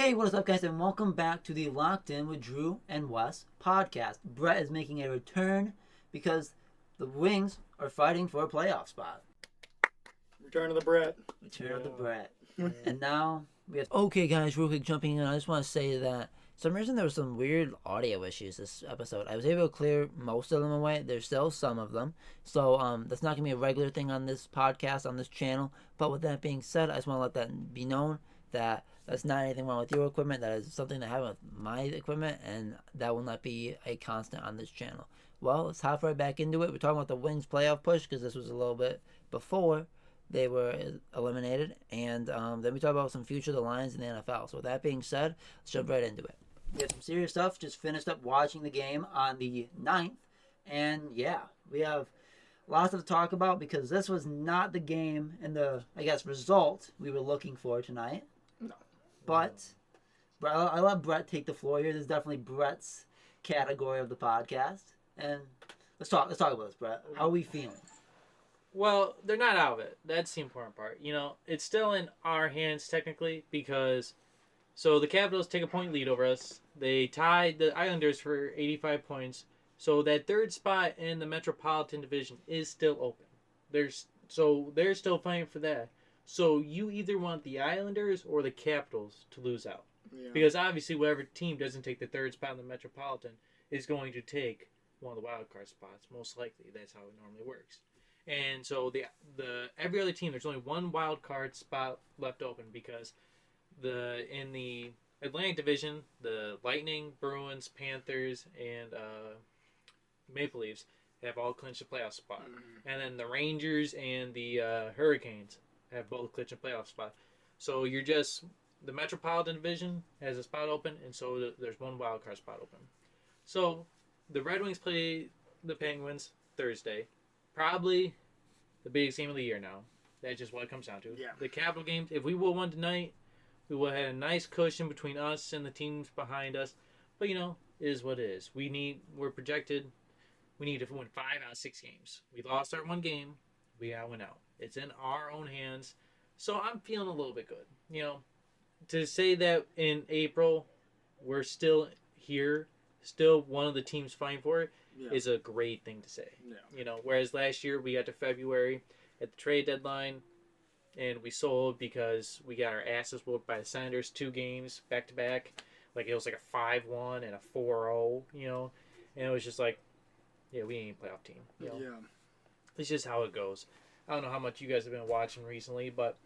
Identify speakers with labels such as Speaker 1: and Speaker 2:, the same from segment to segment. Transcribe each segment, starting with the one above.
Speaker 1: Hey, what is up, guys, and welcome back to the Locked In with Drew and Wes podcast. Bret is making a return because the Wings are fighting for a playoff spot.
Speaker 2: Return of the Bret.
Speaker 1: Return of the Bret. And now we have... Okay, guys, real quick, jumping in, I just want to say that for some reason there was some weird audio issues this episode. I was able to clear most of them away. There's still some of them. So that's not going to be a regular thing on this podcast, on this channel. But with that being said, I just want to let that be known that that's not anything wrong with your equipment. That is something that happened with my equipment, and that will not be a constant on this channel. Well, let's hop right back into it. We're talking about the Wings playoff push because this was a little bit before they were eliminated, and then we talk about some future of the Lions in the NFL. So with that being said, let's jump right into it. We have some serious stuff. Just finished up watching the game on the 9th, and yeah, we have lots to talk about because this was not the game and the, result we were looking for tonight.
Speaker 2: No.
Speaker 1: But I let Bret take the floor here. This is definitely Bret's category of the podcast. And let's talk about this, Bret. How are we feeling?
Speaker 3: Well, they're not out of it. That's the important part. You know, it's still in our hands technically because so the Capitals take a point lead over us. They tied the Islanders for 85 points. So that third spot in the Metropolitan Division is still open. They're still fighting for that. So you either want the Islanders or the Capitals to lose out.
Speaker 2: Yeah.
Speaker 3: Because obviously whatever team doesn't take the third spot in the Metropolitan is going to take one of the wild card spots. Most likely. That's how it normally works. And so the every other team, there's only one wild card spot left open because in the Atlantic Division, the Lightning, Bruins, Panthers, and Maple Leafs have all clinched a playoff spot. Mm-hmm. And then the Rangers and the Hurricanes have both clinched a playoff spot. So the Metropolitan Division has a spot open, and so there's one wild card spot open. So the Red Wings play the Penguins Thursday. Probably the biggest game of the year now. That's just what it comes down to.
Speaker 2: Yeah.
Speaker 3: The Capital games, if we would have won tonight, we would have had a nice cushion between us and the teams behind us. But, it is what it is. We need to win 5 out of 6 games. We lost our one game. We got to win out. It's in our own hands. So I'm feeling a little bit good. To say that in April we're still here, still one of the teams fighting for it, is a great thing to say. Yeah. Whereas last year we got to February at the trade deadline and we sold because we got our asses whooped by the Senators 2 games back to back. Like it was like a 5-1 and a 4-0, and it was just like, yeah, we ain't a playoff team. Yeah. It's just how it goes. I don't know how much you guys have been watching recently, but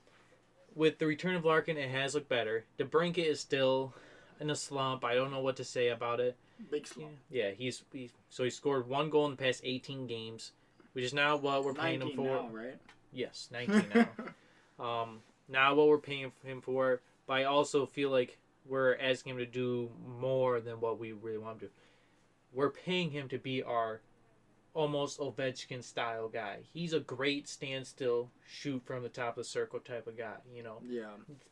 Speaker 3: with the return of Larkin, it has looked better. DeBrincat is still in a slump. I don't know what to say about it.
Speaker 2: Big slump.
Speaker 3: Yeah, he scored 1 goal in the past 18 games, which is now what we're paying him for.
Speaker 2: 19 now, right?
Speaker 3: Yes, 19 now. Now what we're paying him for, but I also feel like we're asking him to do more than what we really want him to do. We're paying him to be our almost Ovechkin style guy. He's a great standstill, shoot from the top of the circle type of guy.
Speaker 2: Yeah.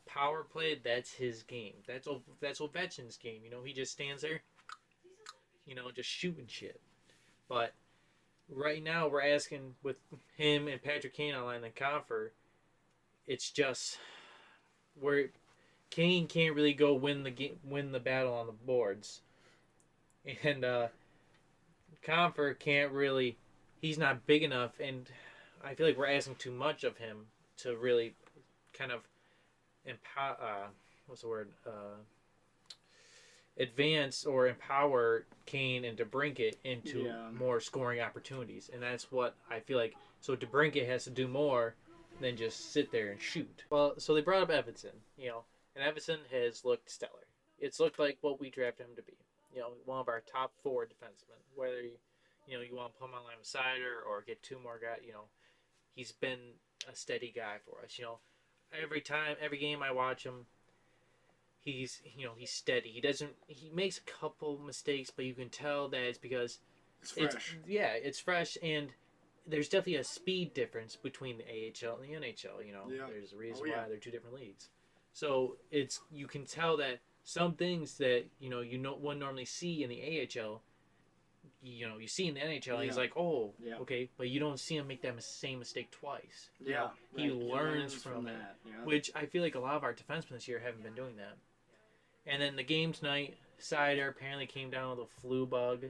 Speaker 3: Power play, that's his game. That's Ovechkin's game. He just stands there, just shooting shit. But right now we're asking with him and Patrick Kane online the confer. It's just where Kane can't really go win the battle on the boards, and Confer can't really. He's not big enough, and I feel like we're asking too much of him to really kind of advance or empower Kane and DeBrincat into more scoring opportunities, and that's what I feel like. So DeBrincat has to do more than just sit there and shoot. Well, so they brought up Evason, and Evason has looked stellar. It's looked like what we drafted him to be. One of our top 4 defensemen. Whether you want to put him on line with Sider or get 2 more guys, he's been a steady guy for us. Every game I watch him, he's steady. He makes a couple mistakes, but you can tell that it's because
Speaker 2: it's fresh.
Speaker 3: It's fresh, and there's definitely a speed difference between the AHL and the NHL. There's a reason why they're 2 different leagues. So you can tell that some things that wouldn't normally see in the AHL, you see in the NHL, and he's like, okay, but you don't see him make that same mistake twice.
Speaker 2: Yeah,
Speaker 3: he learns from that, which I feel like a lot of our defensemen this year haven't been doing that. And then the game tonight, Sider apparently came down with a flu bug,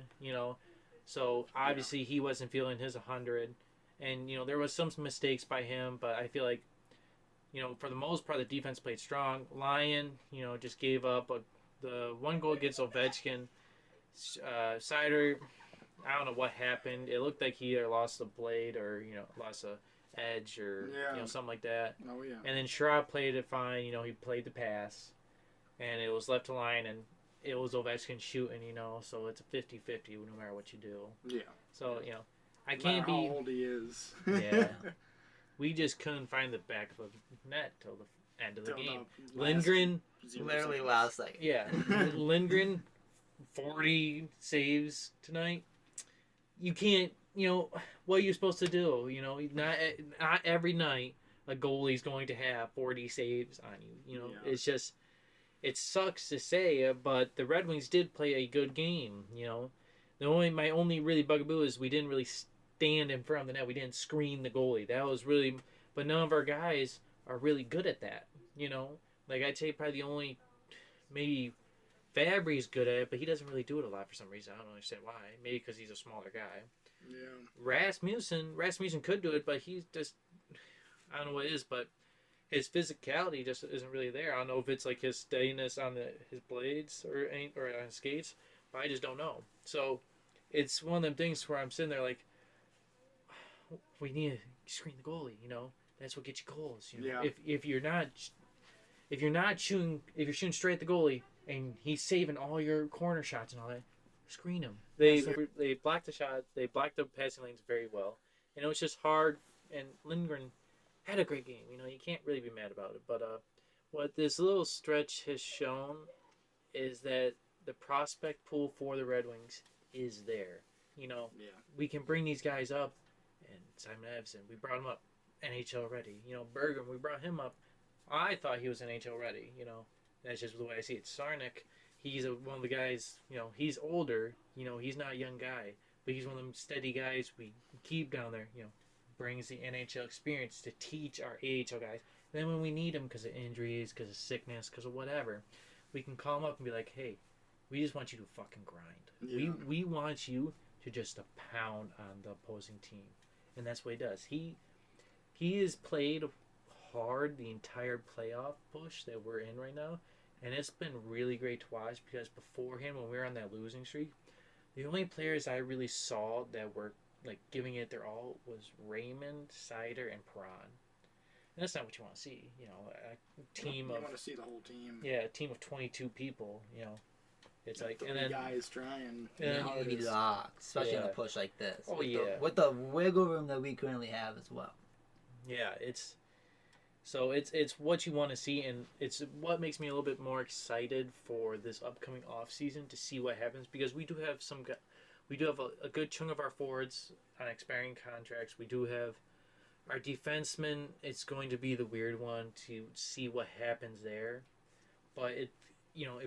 Speaker 3: So obviously he wasn't feeling his 100. And, there was some mistakes by him, but I feel like, for the most part, the defense played strong. Lyon, just gave up the one goal against Ovechkin. Sider, I don't know what happened. It looked like he either lost a blade or, lost a edge or, something like that.
Speaker 2: Oh, yeah.
Speaker 3: And then Schraub played it fine. He played the pass. And it was left to Lyon, and it was Ovechkin shooting, So it's a 50-50 no matter what you do.
Speaker 2: Yeah.
Speaker 3: So, I can't be...
Speaker 2: how old he is.
Speaker 3: Yeah. We just couldn't find the back of the net till the end of the game. Lindgren...
Speaker 1: Literally last second.
Speaker 3: Yeah. Lindgren, 40 saves tonight. You can't, what are you supposed to do? Not every night a goalie's going to have 40 saves on you. It's just... It sucks to say, but the Red Wings did play a good game, My only really bugaboo is we didn't really stand in front of the net. We didn't screen the goalie. That was really... But none of our guys are really good at that, Like, I'd say probably the only... Maybe Fabry's good at it, but he doesn't really do it a lot for some reason. I don't understand why. Maybe because he's a smaller guy.
Speaker 2: Yeah.
Speaker 3: Rasmussen could do it, but he's just... I don't know what it is, but... His physicality just isn't really there. I don't know if it's like his steadiness on his blades or on his skates, but I just don't know. So it's one of them things where I'm sitting there like, we need to screen the goalie. That's what gets you goals.
Speaker 2: Yeah.
Speaker 3: If you're shooting straight at the goalie and he's saving all your corner shots and all that, screen him. They blocked the shot. They blocked the passing lanes very well, and it was just hard. And Lindgren had a great game. You can't really be mad about it. But what this little stretch has shown is that the prospect pool for the Red Wings is there. We can bring these guys up. And Simon Evison, we brought him up NHL ready. Bergen, we brought him up. I thought he was NHL ready. That's just the way I see it. Sarnik, he's one of the guys, he's older. He's not a young guy. But he's one of them steady guys we keep down there, brings the NHL experience to teach our AHL guys. And then when we need them because of injuries, because of sickness, because of whatever, we can call them up and be like, hey, we just want you to fucking grind.
Speaker 2: Yeah.
Speaker 3: We want you to just pound on the opposing team. And that's what he does. He has played hard the entire playoff push that we're in right now. And it's been really great to watch because beforehand, when we were on that losing streak, the only players I really saw that were like giving it their all was Raymond, Sider, and Perron. And that's not what you want to see. A team of...
Speaker 2: You want to see the whole team.
Speaker 3: Yeah, a team of 22 people, It's like...
Speaker 2: The
Speaker 3: and then
Speaker 2: guys trying.
Speaker 1: You need locks, especially in a push like this.
Speaker 3: Oh,
Speaker 1: With the wiggle room that we currently have as well.
Speaker 3: Yeah, it's what you want to see, and it's what makes me a little bit more excited for this upcoming off season to see what happens, because we do have a good chunk of our forwards on expiring contracts. We do have our defensemen. It's going to be the weird one to see what happens there, but it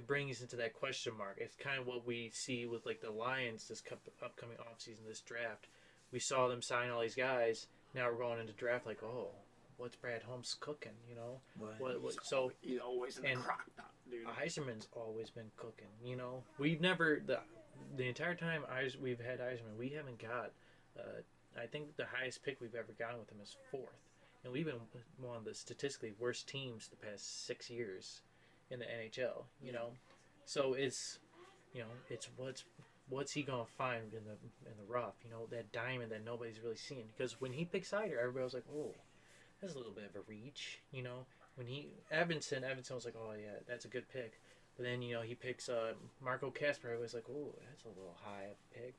Speaker 3: brings into that question mark. It's kind of what we see with like the Lions this upcoming off season, this draft. We saw them sign all these guys. Now we're going into draft like, oh, what's Brad Holmes cooking? So
Speaker 2: he's always in the crock pot, dude.
Speaker 3: Yzerman's always been cooking. We've never the entire time we've had Yzerman, we haven't got. I think the highest pick we've ever gotten with him is 4th, and we've been one of the statistically worst teams the past 6 years in the NHL. So it's what's he gonna find in the rough? That diamond that nobody's really seen. Because when he picked Sider, everybody was like, oh, that's a little bit of a reach. When Evanson was like, oh yeah, that's a good pick. But then he picks Marco Kasper. I was like, oh, that's a little high pick.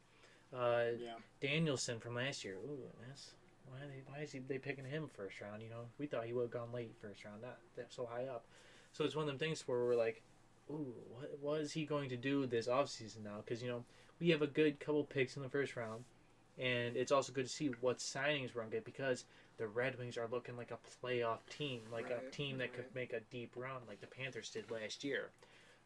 Speaker 3: Danielson from last year. Ooh, that's why is they picking him first round? We thought he would have gone late first round, not that so high up. So it's one of them things where we're like, ooh, what is he going to do this offseason now? Because we have a good couple picks in the first round, and it's also good to see what signings we're gonna get, because the Red Wings are looking like a playoff team, like a team that could make a deep run, like the Panthers did last year.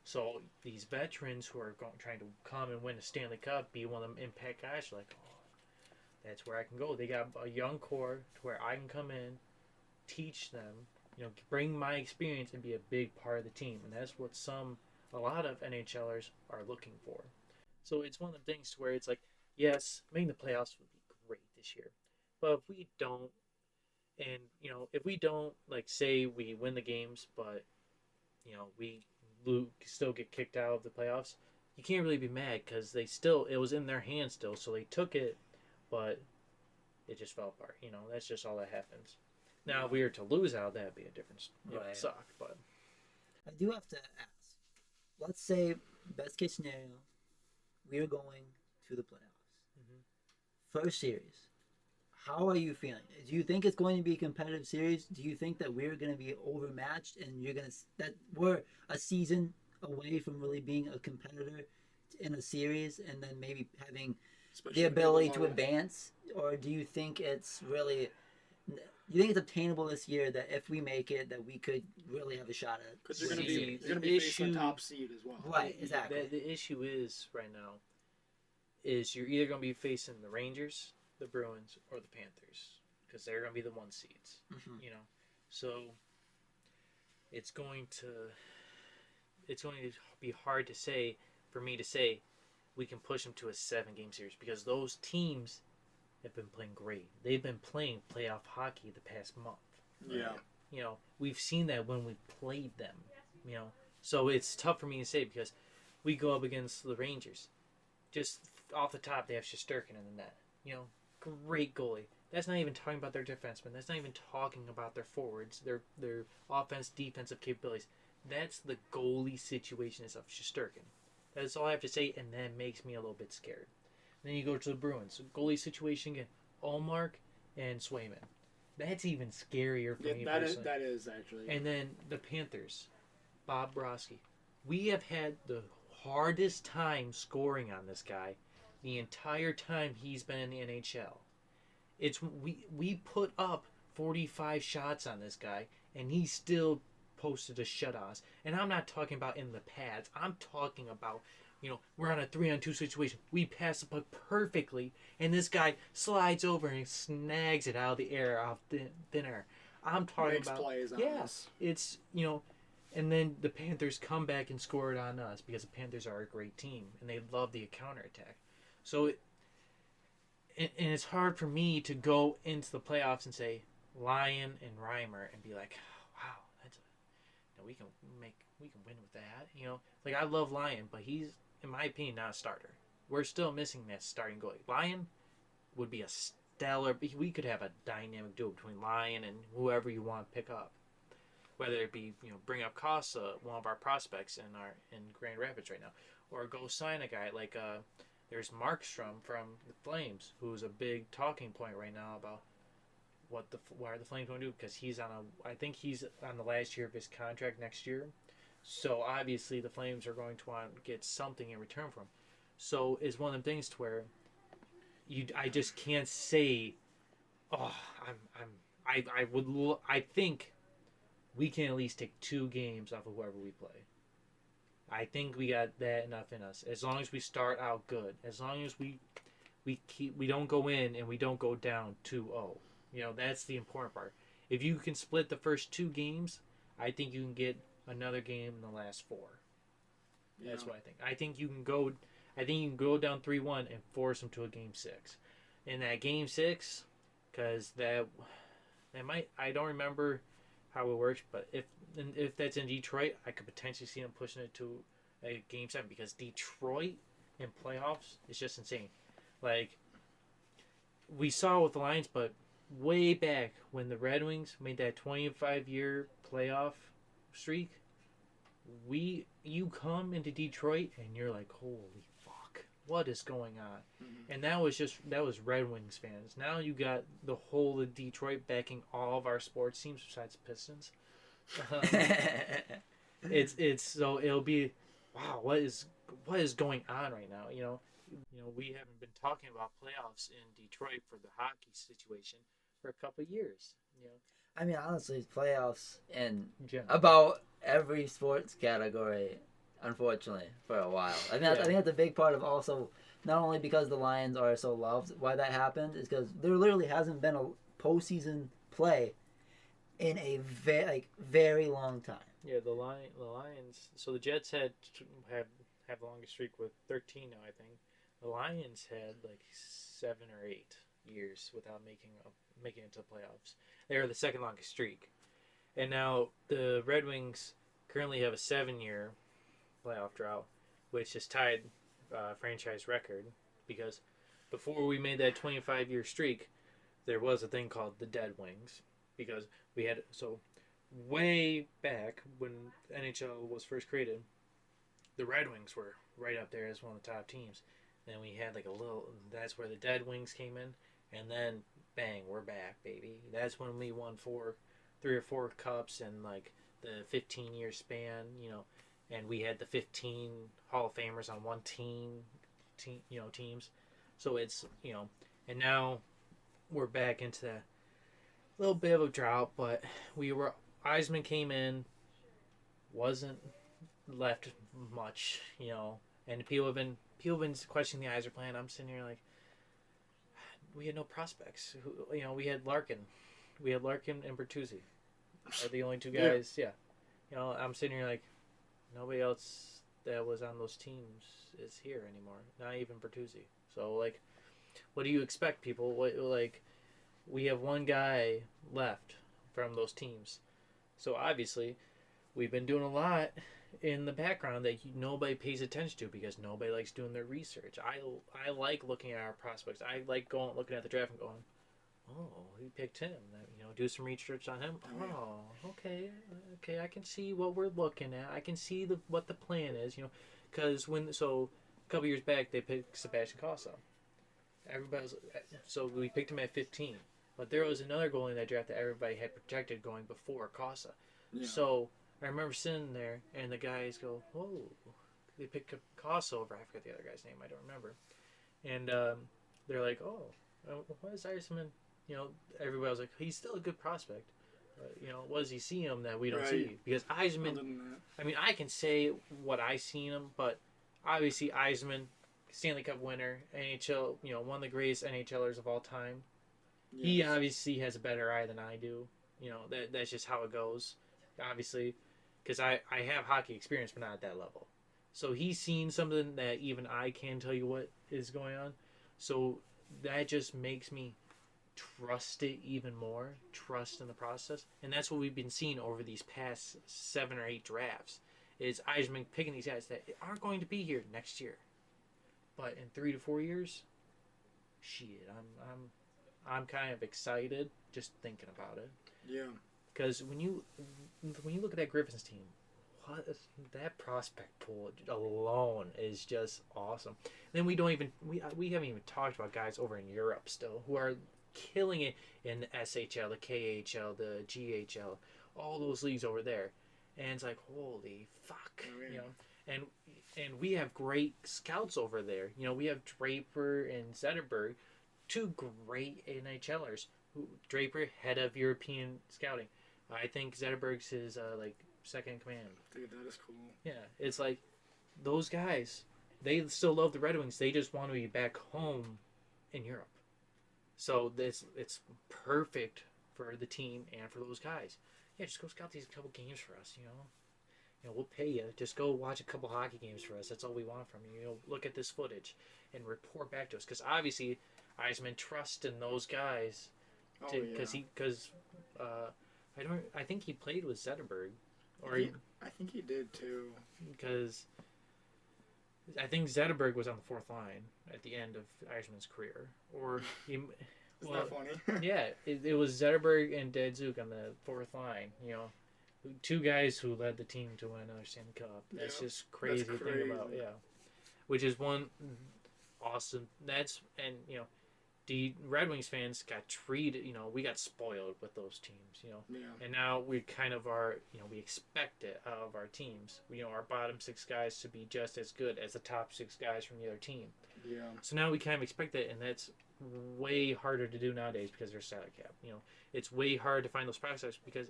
Speaker 3: So these veterans who are trying to come and win a Stanley Cup, be one of them impact guys, are like, oh, that's where I can go. They got a young core to where I can come in, teach them, bring my experience and be a big part of the team. And that's what some a lot of NHLers are looking for. So it's one of the things where it's like, yes, making the playoffs would be great this year, but if we don't, and if we don't, like, say we win the games, but we still get kicked out of the playoffs, you can't really be mad because it was in their hands still, so they took it, but it just fell apart. That's just all that happens. Now, if we were to lose out, that'd be a different
Speaker 1: Right.
Speaker 3: suck. But
Speaker 1: I do have to ask. Let's say, best case scenario, we are going to the playoffs. First series. How are you feeling? Do you think it's going to be a competitive series? Do you think that we're going to be overmatched and that we're a season away from really being a competitor in a series and then maybe having
Speaker 2: Especially
Speaker 1: the
Speaker 2: with
Speaker 1: ability to
Speaker 2: Illinois.
Speaker 1: advance? Or do you think it's really, you think it's obtainable this year that if we make it, that we could really have a shot at?
Speaker 2: Because you're going
Speaker 3: See,
Speaker 2: to be facing the top seed as well.
Speaker 1: Right, exactly.
Speaker 3: The issue is right now is you're either going to be facing the Rangers, the Bruins, or the Panthers, because they're going to be the 1 seeds. So it's going to be hard to say, for me to say we can push them to a 7-game series, because those teams have been playing great. They've been playing playoff hockey the past month.
Speaker 2: Yeah.
Speaker 3: We've seen that when we've played them. So it's tough for me to say, because we go up against the Rangers. Just off the top, they have Shesterkin in the net. Great goalie. That's not even talking about their defensemen. That's not even talking about their forwards, their offense, defensive capabilities. That's the goalie situation of Shesterkin. That's all I have to say, and that makes me a little bit scared. Then you go to the Bruins. Goalie situation again. Allmark and Swayman. That's even scarier for me personally.
Speaker 2: That is actually.
Speaker 3: And then the Panthers. Bob Broski. We have had the hardest time scoring on this guy the entire time he's been in the NHL. We put up 45 shots on this guy, and he still posted a shutout. And I'm not talking about in the pads. I'm talking about, we're on a 3-on-2 situation. We pass the puck perfectly, and this guy slides over and snags it out of the air, off thin air. I'm talking
Speaker 2: Makes
Speaker 3: about
Speaker 2: plays on us.
Speaker 3: It's and then the Panthers come back and score it on us, because the Panthers are a great team and they love the counterattack. So and it's hard for me to go into the playoffs and say Lyon and Reimer and be like, wow, that's we can win with that. Like, I love Lyon, but he's, in my opinion, not a starter. We're still missing that starting goalie. Lyon would be a stellar. We could have a dynamic duo between Lyon and whoever you want to pick up, whether it be bring up Costa, one of our prospects in Grand Rapids right now, or go sign a guy like there's Markstrom from the Flames, who's a big talking point right now about what are the Flames going to do, because I think he's on the last year of his contract next year. So obviously the Flames are going to want to get something in return for him. So it's one of them things to where I just can't say, I think we can at least take 2 games off of whoever we play. I think we got that enough in us. As long as we start out good, as long as we don't go in and we don't go down 2-0. That's the important part. If you can split the first 2 games, I think you can get another game in the last 4. That's what I think. I think you can go down 3-1 and force them to a game 6. In that game 6, because that might, I don't remember how it works, but if that's in Detroit, I could potentially see them pushing it to a game 7, because Detroit in playoffs is just insane. Like, we saw with the Lions, but way back when the Red Wings made that 25-year playoff streak, you come into Detroit and you're like, holy fuck, what is going on? And that was Red Wings fans. Now you got the whole of Detroit backing all of our sports teams besides the Pistons. It's so it'll be, wow, what is going on right now? We haven't been talking about playoffs in Detroit for the hockey situation for a couple of years.
Speaker 1: I mean, honestly, playoffs in
Speaker 3: General.
Speaker 1: about every sports category, unfortunately, for a while. I mean, I think that's a big part of also, not only because the Lions are so loved, why that happened is because there literally hasn't been a postseason play in a very long time.
Speaker 3: Yeah, the Lions. So the Jets have the longest streak with 13 now, I think. The Lions had like 7 or 8 years without making it to the playoffs. They were the second longest streak, and now the Red Wings currently have a 7-year playoff drought, which has tied franchise record because before we made that 25-year streak, there was a thing called the Dead Wings because we had way back when NHL was first created, the Red Wings were right up there as one of the top teams. Then we had like a little. That's where the Dead Wings came in, and then bang, we're back, baby. That's when we won 3 or 4 cups in like the 15-year span, and we had the 15 Hall of Famers on one teams. So it's and now we're back into that little bit of a drought, but Yzerman came in, wasn't left much, and people have been questioning the Yzer plan. I'm sitting here like, we had no prospects. We had Larkin and Bertuzzi are the only 2 guys. Yeah. I'm sitting here like, nobody else that was on those teams is here anymore. Not even Bertuzzi. So like, what do you expect, people? We have one guy left from those teams. So obviously, we've been doing a lot in the background that nobody pays attention to because nobody likes doing their research. I like looking at our prospects. I like looking at the draft and going, oh, he picked him. Do some research on him. Oh, okay, I can see what we're looking at. I can see what the plan is. Because a couple years back they picked Sebastian Cossa. So we picked him at 15. But there was another goalie in that draft that everybody had projected going before Cossa. Yeah. So I remember sitting there, and the guys go, "Whoa!" They picked up Cossa over. I forget the other guy's name. I don't remember. And they're like, "Oh, what is Yzerman?" Everybody was like, "He's still a good prospect." What does he see him that we don't see? Because Yzerman, I mean, I can say what I seen him, but obviously Yzerman, Stanley Cup winner, NHL, one of the greatest NHLers of all time. Yes. He obviously has a better eye than I do. That's just how it goes. Obviously, because I have hockey experience, but not at that level. So he's seen something that even I can't tell you what is going on. So that just makes me trust it even more, trust in the process. And that's what we've been seeing over these past 7 or 8 drafts, is Yzerman picking these guys that aren't going to be here next year. But in 3 to 4 years, shit, I'm kind of excited just thinking about it.
Speaker 2: Yeah.
Speaker 3: Because when you look at that Griffins team, that prospect pool alone is just awesome. And then we haven't even talked about guys over in Europe still who are killing it in the SHL, the KHL, the GHL, all those leagues over there. And it's like, holy fuck, And we have great scouts over there. We have Draper and Zetterberg, 2 great NHLers. Draper, head of European scouting. I think Zetterberg's his second in command.
Speaker 2: Dude, that is cool.
Speaker 3: Yeah, it's like those guys. They still love the Red Wings. They just want to be back home in Europe. So it's perfect for the team and for those guys. Yeah, just go scout these couple games for us. We'll pay you. Just go watch a couple hockey games for us. That's all we want from you. Look at this footage and report back to us. Because obviously, Yzerman trusts in those guys. Because I think he played with Zetterberg,
Speaker 2: I think he did too.
Speaker 3: Because I think Zetterberg was on the 4th line at the end of Yzerman's career, or he.
Speaker 2: Isn't that funny?
Speaker 3: Yeah, it was Zetterberg and Dadzuk on the 4th line. 2 guys who led the team to win another Stanley Cup. That's just crazy to think about. Yeah, which is one awesome. The Red Wings fans got treated, we got spoiled with those teams,
Speaker 2: Yeah.
Speaker 3: And now we kind of are, we expect it out of our teams. Our bottom 6 guys to be just as good as the top 6 guys from the other team.
Speaker 2: Yeah.
Speaker 3: So now we kind of expect it, and that's way harder to do nowadays because there's salary cap. It's way hard to find those prospects because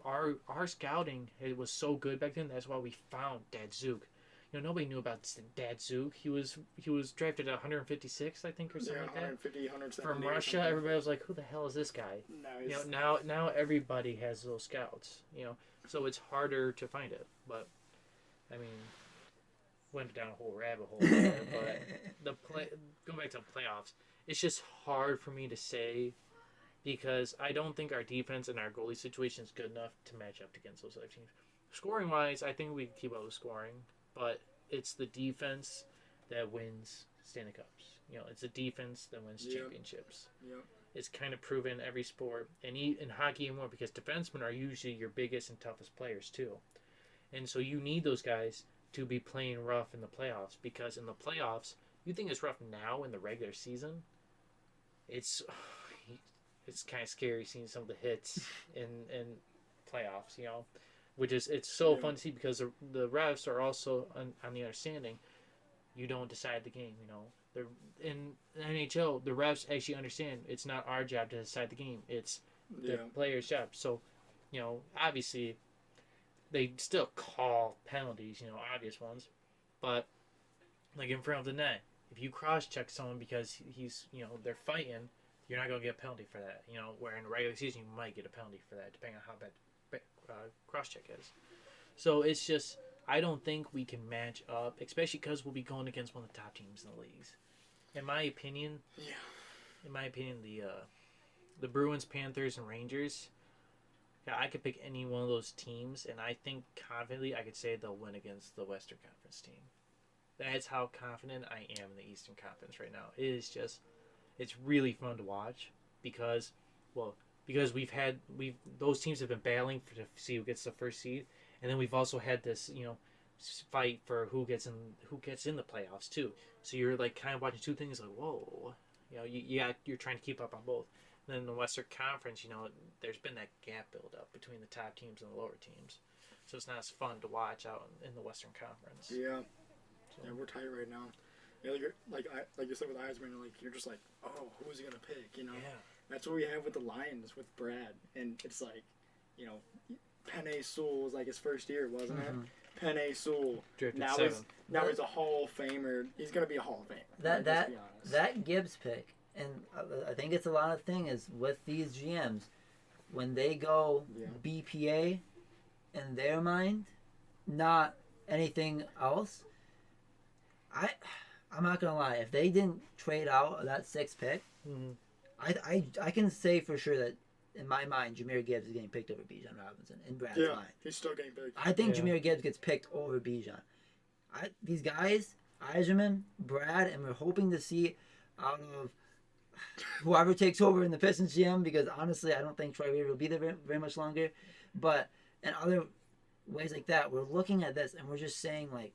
Speaker 3: our scouting, it was so good back then. That's why we found Dadzuk. nobody knew about Dad Zook. He was drafted at 156, I think, or something like that.
Speaker 2: 150, 170.
Speaker 3: From Russia, everybody was like, "Who the hell is this guy?" Now everybody has those scouts. So it's harder to find it. But I mean, went down a whole rabbit hole there. But going back to the playoffs, it's just hard for me to say because I don't think our defense and our goalie situation is good enough to match up against those other teams. Scoring wise, I think we can keep up with scoring. But it's the defense that wins Stanley Cups. It's the defense that wins championships.
Speaker 2: Yep.
Speaker 3: It's kind of proven every sport, and in hockey even more, because defensemen are usually your biggest and toughest players too. And so you need those guys to be playing rough in the playoffs, because in the playoffs, you think it's rough now in the regular season. It's kind of scary seeing some of the hits in playoffs, which is it's so fun to see because the refs are also on the understanding you don't decide the game. They're in the NHL, the refs actually understand it's not our job to decide the game; it's the player's job. So, obviously, they still call penalties, obvious ones, but like in front of the net, if you cross-check someone because he's they're fighting, you're not gonna get a penalty for that. Where in the regular season you might get a penalty for that, depending on how bad cross-check is. So it's just I don't think we can match up, especially because we'll be going against one of the top teams in the leagues. In my opinion, the Bruins, Panthers, and Rangers. Yeah, I could pick any one of those teams, and I think confidently I could say they'll win against the Western Conference team. That's how confident I am in the Eastern Conference right now. It's really fun to watch because those teams have been battling to see who gets the first seed, and then we've also had this fight for who gets in the playoffs too. So you're like kind of watching two things like whoa, you're trying to keep up on both. And then in the Western Conference, there's been that gap build up between the top teams and the lower teams, so it's not as fun to watch out in the Western Conference.
Speaker 2: Yeah, we're tight right now. Yeah, like you said with Yzerman, like you're just like, oh, who's he gonna pick? Yeah. That's what we have with the Lions with Brad, and it's like, Penny Sewell was like his first year, wasn't it? Penny Sewell. Now he's a Hall of Famer. He's gonna be a Hall of Famer.
Speaker 1: That Gibbs pick, and I think it's a lot of thing is with these GMs when they go BPA in their mind, not anything else. I'm not gonna lie. If they didn't trade out that 6th pick, I can say for sure that in my mind, Jahmyr Gibbs is getting picked over Bijan Robinson in Brad's mind.
Speaker 2: He's still getting picked.
Speaker 1: I think Jahmyr Gibbs gets picked over Bijan. These guys, Yzerman, Brad, and we're hoping to see out of whoever takes over in the Pistons GM, because honestly, I don't think Troy Weaver will be there very, very much longer. But in other ways like that, we're looking at this and we're just saying, like,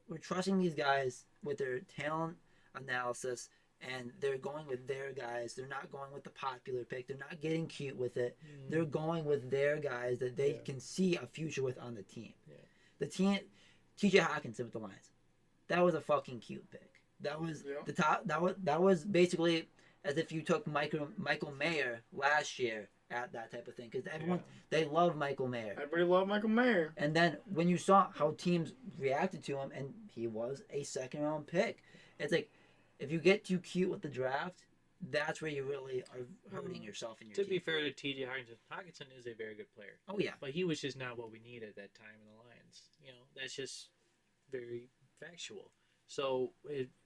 Speaker 1: we're trusting these guys with their talent analysis, and they're going with their guys. They're not going with the popular pick. They're not getting cute with it. They're going with their guys that they can see a future with on the team. The team, TJ Hawkinson with the Lions, that was a fucking cute pick. That was the top. That was basically as if you took Michael Mayer last year at that type of thing, because everyone they love Michael Mayer.
Speaker 2: Everybody loved Michael Mayer.
Speaker 1: And then when you saw how teams reacted to him, and he was a 2nd round pick, it's like if you get too cute with the draft, that's where you really are hurting yourself in your team.
Speaker 3: To be fair to TJ Hawkinson is a very good player.
Speaker 1: Oh yeah,
Speaker 3: but he was just not what we needed at that time in the Lions. That's just very factual. So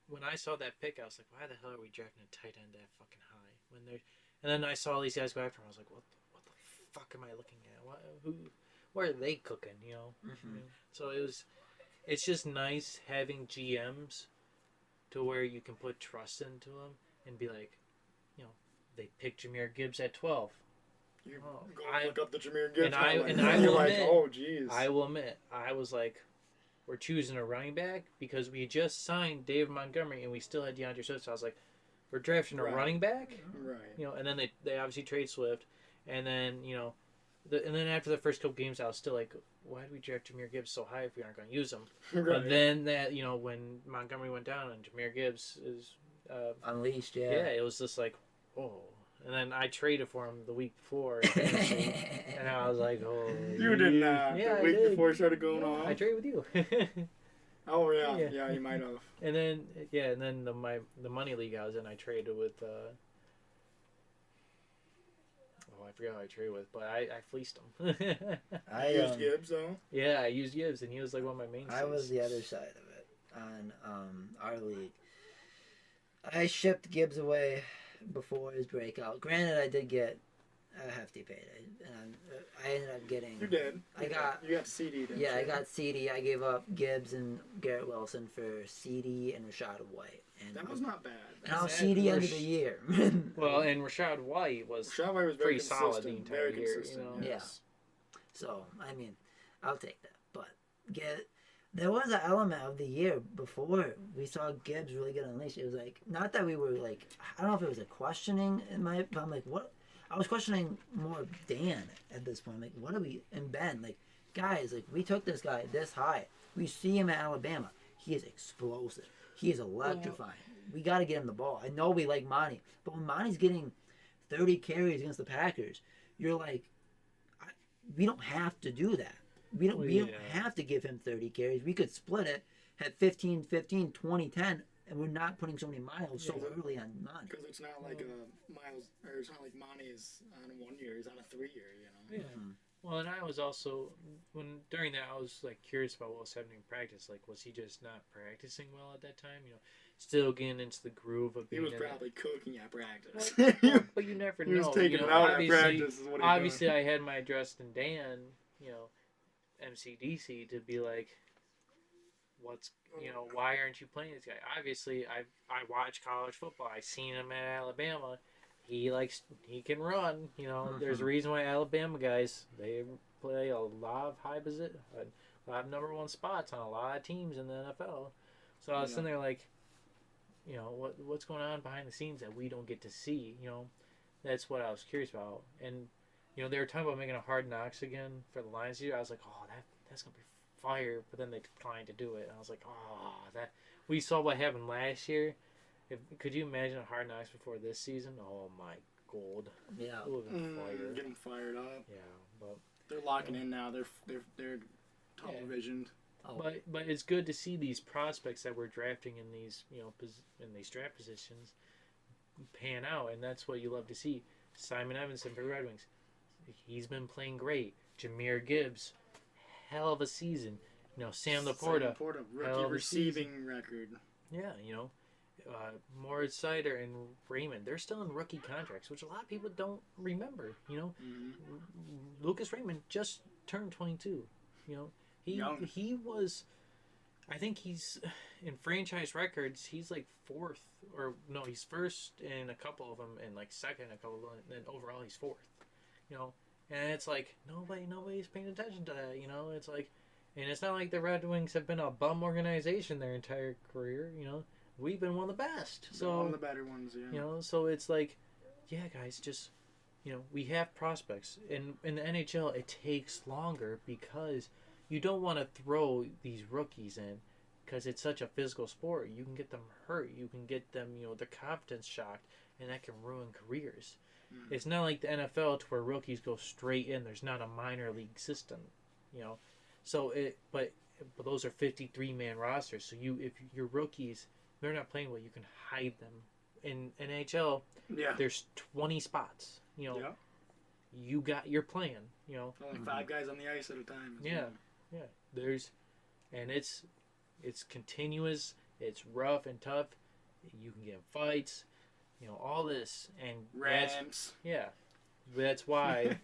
Speaker 3: when I saw that pick, I was like, why the hell are we drafting a tight end that fucking high? And then I saw these guys go after him. I was like, what the fuck am I looking at? What are they cooking? So it's just nice having GMs to where you can put trust into them and be like, they picked Jahmyr Gibbs at 12.
Speaker 2: You go look up the Jahmyr Gibbs.
Speaker 3: I will admit, I was like, we're choosing a running back because we just signed David Montgomery and we still had DeAndre Swift. So I was like, we're drafting a running back,
Speaker 2: right?
Speaker 3: And then they obviously trade Swift, and then and then after the first couple games, I was still like, why did we draft Jahmyr Gibbs so high if we aren't going to use him? Right. But then that when Montgomery went down and Jahmyr Gibbs is
Speaker 1: unleashed,
Speaker 3: it was just like, oh. And then I traded for him the week before, and I was like, oh.
Speaker 2: You did not.
Speaker 3: Yeah,
Speaker 2: the week before it started going on.
Speaker 3: I traded with you.
Speaker 2: Oh yeah,
Speaker 3: Yeah.
Speaker 2: yeah, you might have.
Speaker 3: And then the money league I was in, I traded with. I forgot who I traded with, but I fleeced him.
Speaker 1: I
Speaker 2: You used Gibbs though.
Speaker 3: Yeah, I used Gibbs, and he was like one of my mainstays.
Speaker 1: I was the other side of it on our league. I shipped Gibbs away before his breakout. Granted, I did get a hefty payday, and I ended up getting.
Speaker 2: You did.
Speaker 1: I got.
Speaker 2: You got CD. Didn't
Speaker 1: Yeah,
Speaker 2: you?
Speaker 1: I got CD. I gave up Gibbs and Garrett Wilson for CD and Rashad White. And
Speaker 2: That was not bad.
Speaker 1: And I was CD end of the year.
Speaker 3: Well, and Rashad White was
Speaker 2: very
Speaker 3: pretty solid the
Speaker 2: consistent,
Speaker 3: entire
Speaker 2: very
Speaker 3: year.
Speaker 2: consistent,
Speaker 3: You know?
Speaker 2: yes.
Speaker 1: So, I mean, I'll take that. But there was an element of the year before we saw Gibbs really get unleashed. It was like, not that we were like, I don't know if it was a questioning in my, but I'm like, what? I was questioning more Dan at this point. Like, what are we, and Ben, like, guys, like, we took this guy this high. We see him at Alabama. He is explosive. He is electrifying. We got to get him the ball. I know we like Monty, but when Monty's getting 30 carries against the Packers, you're like, we don't have to do that. We don't have to give him 30 carries. We could split it at 15, 15, 20, 10, and we're not putting so many miles so early on Monty.
Speaker 2: Because it's not like Miles, or it's not like Monty is on 1 year. He's on a 3 year. You know.
Speaker 3: Yeah. Well, and I was also during that I was like curious about what was happening in practice. Like, was he just not practicing well at that time? You know, still getting into the groove of being.
Speaker 2: He was probably cooking at practice.
Speaker 3: But you never know.
Speaker 2: He was taking it out at practice. Is what he
Speaker 3: obviously, I had my Justin Dan, MCDC to be like, why aren't you playing this guy? Obviously, I watch college football. I seen him at Alabama. He can run. There's a reason why Alabama guys, they play a lot of high position, a lot of number one spots on a lot of teams in the NFL. So I was sitting there like, what's going on behind the scenes that we don't get to see. That's what I was curious about. And they were talking about making a Hard Knocks again for the Lions here. I was like, oh, that's gonna be fire. But then they declined to do it. And I was like, oh, that we saw what happened last year. Could you imagine a Hard Knocks before this season? Oh my gold!
Speaker 1: Yeah,
Speaker 3: it would have been fire.
Speaker 2: Getting fired up.
Speaker 3: Yeah, but
Speaker 2: they're locking in now. They're top divisioned.
Speaker 3: Oh. But it's good to see these prospects that we're drafting in these in these draft positions pan out, and that's what you love to see. Simon Evanson for Red Wings, he's been playing great. Jameer Gibbs, hell of a season. Sam Laporta,
Speaker 2: rookie receiving record.
Speaker 3: Yeah, Moritz Sider and Raymond, they're still in rookie contracts, which a lot of people don't remember. Lucas Raymond just turned 22. He was, I think he's in franchise records. He's like fourth, or no, he's first in a couple of them, and like second in a couple of them, and then overall he's fourth. And it's like nobody's paying attention to that. It's like, and it's not like the Red Wings have been a bum organization their entire career. We've been one of the best. So
Speaker 2: one of the better ones, yeah.
Speaker 3: So it's like, yeah, guys, just we have prospects. In the NHL, it takes longer because you don't want to throw these rookies in because it's such a physical sport. You can get them hurt. You can get them, their confidence shocked, and that can ruin careers. It's not like the NFL to where rookies go straight in. There's not a minor league system, So but those are 53-man rosters. So if your rookies, they're not playing well, you can hide them. In NHL, there's 20 spots. You're playing.
Speaker 2: Only 5 guys on the ice at a time.
Speaker 3: Yeah. It's continuous. It's rough and tough. You can get in fights. All this and
Speaker 2: Rams.
Speaker 3: That's why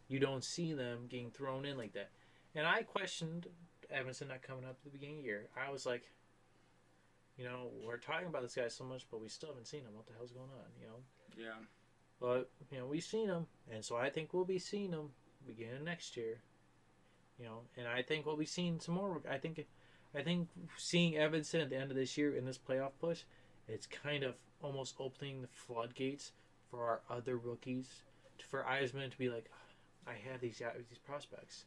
Speaker 3: you don't see them getting thrown in like that. And I questioned Evanson not coming up at the beginning of the year. I was like, we're talking about this guy so much, but we still haven't seen him. What the hell's going on?
Speaker 2: Yeah.
Speaker 3: But we've seen him, and so I think we'll be seeing him beginning next year. And I think we'll be seeing some more. I think seeing Evanson at the end of this year in this playoff push, it's kind of almost opening the floodgates for our other rookies, for Yzerman to be like, I have these prospects.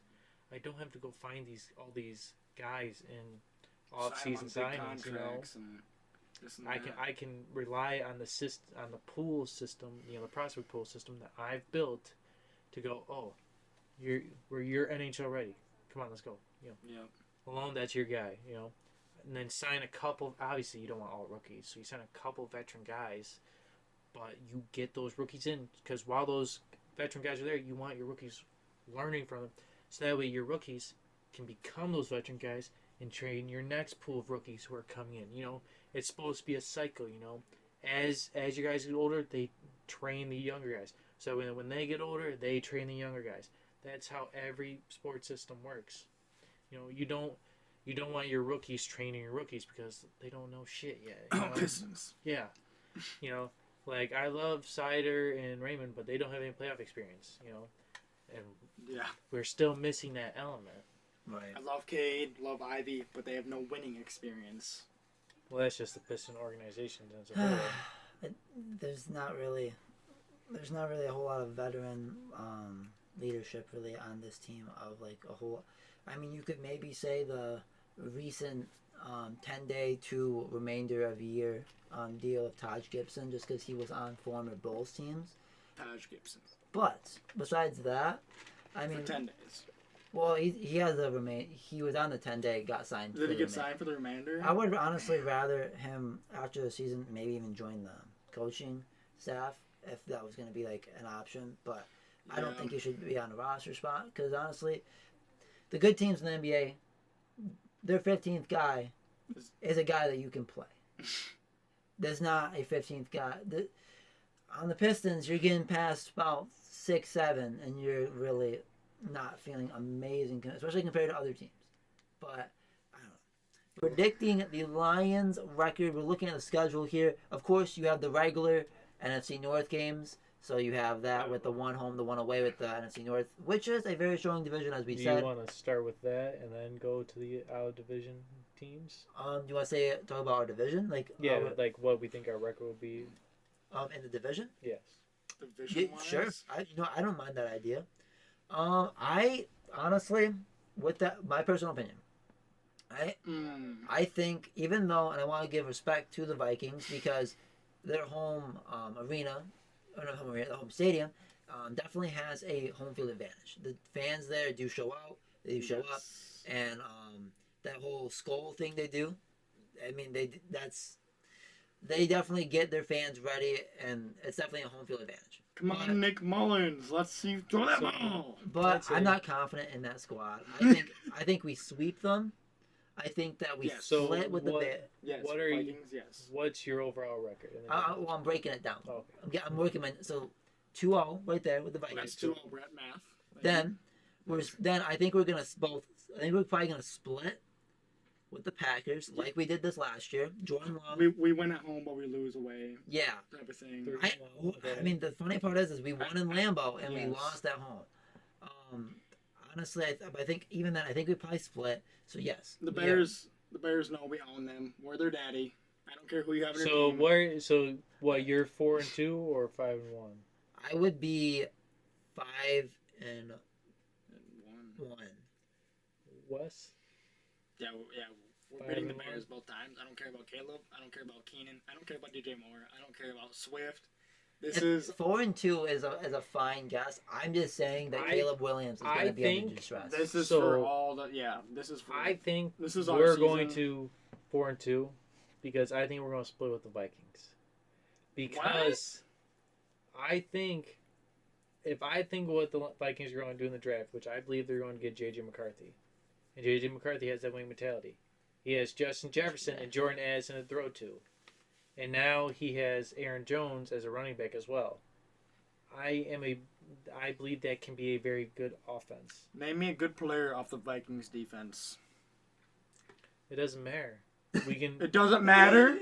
Speaker 3: I don't have to go find all these guys in off-season signings. I can rely on the pool system, the prospect pool system that I've built to go. Oh, you're NHL ready. Come on, let's go. Malone, that's your guy. and then sign a couple. Obviously, you don't want all rookies, so you sign a couple veteran guys, but you get those rookies in because while those veteran guys are there, you want your rookies learning from them, so that way your rookies can become those veteran guys and train your next pool of rookies who are coming in. You know, it's supposed to be a cycle. You know, as your guys get older, they train the younger guys. So when they get older, they train the younger guys. That's how every sports system works. You know, you don't want your rookies training your rookies because they don't know shit yet. You know?
Speaker 2: Pistons.
Speaker 3: Yeah. You know, like I love Sider and Raymond, but they don't have any playoff experience. You know, and
Speaker 2: Yeah.
Speaker 3: we're still missing that element.
Speaker 1: Right.
Speaker 2: I love Cade, love Ivy, but they have no winning experience.
Speaker 3: Well, that's just the Piston organization as a whole.
Speaker 1: There's not really a whole lot of veteran leadership really on this team of like a whole. I mean, you could maybe say the recent 10-day to remainder of year deal of Taj Gibson, just because he was on former Bulls teams.
Speaker 2: Taj Gibson.
Speaker 1: But besides that, I mean,
Speaker 2: For 10 days.
Speaker 1: well, he has a remain. He was on the 10-day, got signed.
Speaker 2: Did he get signed for the remainder?
Speaker 1: I would honestly rather him after the season maybe even join the coaching staff if that was going to be like an option. But I don't think he should be on a roster spot because honestly, the good teams in the NBA, their 15th guy is a guy that you can play. There's not a 15th guy. On the Pistons, you're getting past about 6, 7, and you're really not feeling amazing, especially compared to other teams. But I don't know. Predicting the Lions' record, we're looking at the schedule here. Of course, you have the regular NFC North games. So you have that with the one home, the one away with the NFC North, which is a very strong division, as we said.
Speaker 3: Do you want to start with that and then go to the out division teams?
Speaker 1: Do you want to talk about our division, like
Speaker 3: like what we think our record will be?
Speaker 1: In the division?
Speaker 3: Yes.
Speaker 2: Division-wise?
Speaker 1: Sure. I don't mind that idea. I honestly, with that, my personal opinion, I think even though, and I want to give respect to the Vikings because their home arena. The home stadium definitely has a home field advantage. The fans there do show out, they show up, and that whole skull thing they do. I mean, they definitely get their fans ready, and it's definitely a home field advantage.
Speaker 2: Come on, Nick Mullins, let's see throw that ball.
Speaker 1: But I'm not confident in that squad. I think we sweep them. I think that we split with the Bears.
Speaker 2: Yes,
Speaker 3: what are
Speaker 2: Vikings, yes.
Speaker 3: What's your overall record?
Speaker 1: Well, I'm breaking it down.
Speaker 3: Oh, okay.
Speaker 1: I'm working my 2-0 right there with the Vikings.
Speaker 2: That's 2-0, Brett math.
Speaker 1: Then I think we're gonna both. I think we're probably gonna split with the Packers like we did this last year. Jordan Love.
Speaker 2: We win at home, but we lose away.
Speaker 1: Yeah.
Speaker 2: Type of thing.
Speaker 1: I mean, the funny part is we won in Lambeau and we lost at home. Honestly, I think even then, I think we probably split. So yes,
Speaker 2: the Bears know we own them. We're their daddy. I don't care who you have in your team.
Speaker 3: So what? You're 4-2 or 5-1?
Speaker 1: I would be 5-1.
Speaker 3: Wes?
Speaker 2: Yeah. We're beating the Bears both times. I don't care about Caleb. I don't care about Keenan. I don't care about DJ Moore. I don't care about Swift. This is
Speaker 1: 4-2 is a fine guess. I'm just saying that Caleb Williams is going to be under distress.
Speaker 2: This is for all the This is.
Speaker 3: I think
Speaker 2: this is
Speaker 3: we're going to 4-2 because I think we're going to split with the Vikings. Because I think what the Vikings are going to do in the draft, which I believe they're going to get J.J. McCarthy, and J.J. McCarthy has that winning mentality. He has Justin Jefferson and Jordan Addison to throw to. And now he has Aaron Jones as a running back as well. I believe that can be a very good offense.
Speaker 2: Name me a good player off the Vikings defense.
Speaker 3: It doesn't matter.
Speaker 2: It doesn't matter?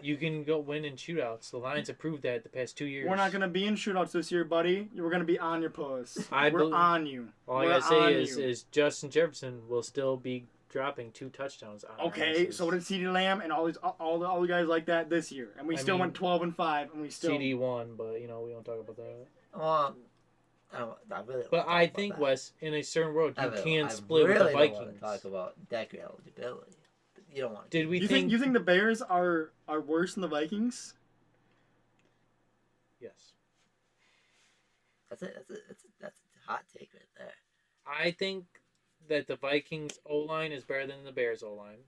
Speaker 3: You can go win in shootouts. The Lions have proved that the past 2 years.
Speaker 2: We're not going to be in shootouts this year, buddy. We're going to be on your puss. We're on you.
Speaker 3: All I got to say is Justin Jefferson will still be dropping 2 touchdowns on
Speaker 2: Okay, so did CeeDee Lamb and all the guys like that this year, and we still went 12-5, and we still
Speaker 3: CD won, but we don't talk about that.
Speaker 1: But
Speaker 3: I think Wes, in a certain world, you can split with the Vikings.
Speaker 1: Don't want to talk about Decker eligibility. You don't want to.
Speaker 3: Did we
Speaker 2: you think the Bears are worse than the Vikings?
Speaker 3: Yes.
Speaker 1: That's a hot take right there.
Speaker 3: I think that the Vikings O-line is better than the Bears O-line.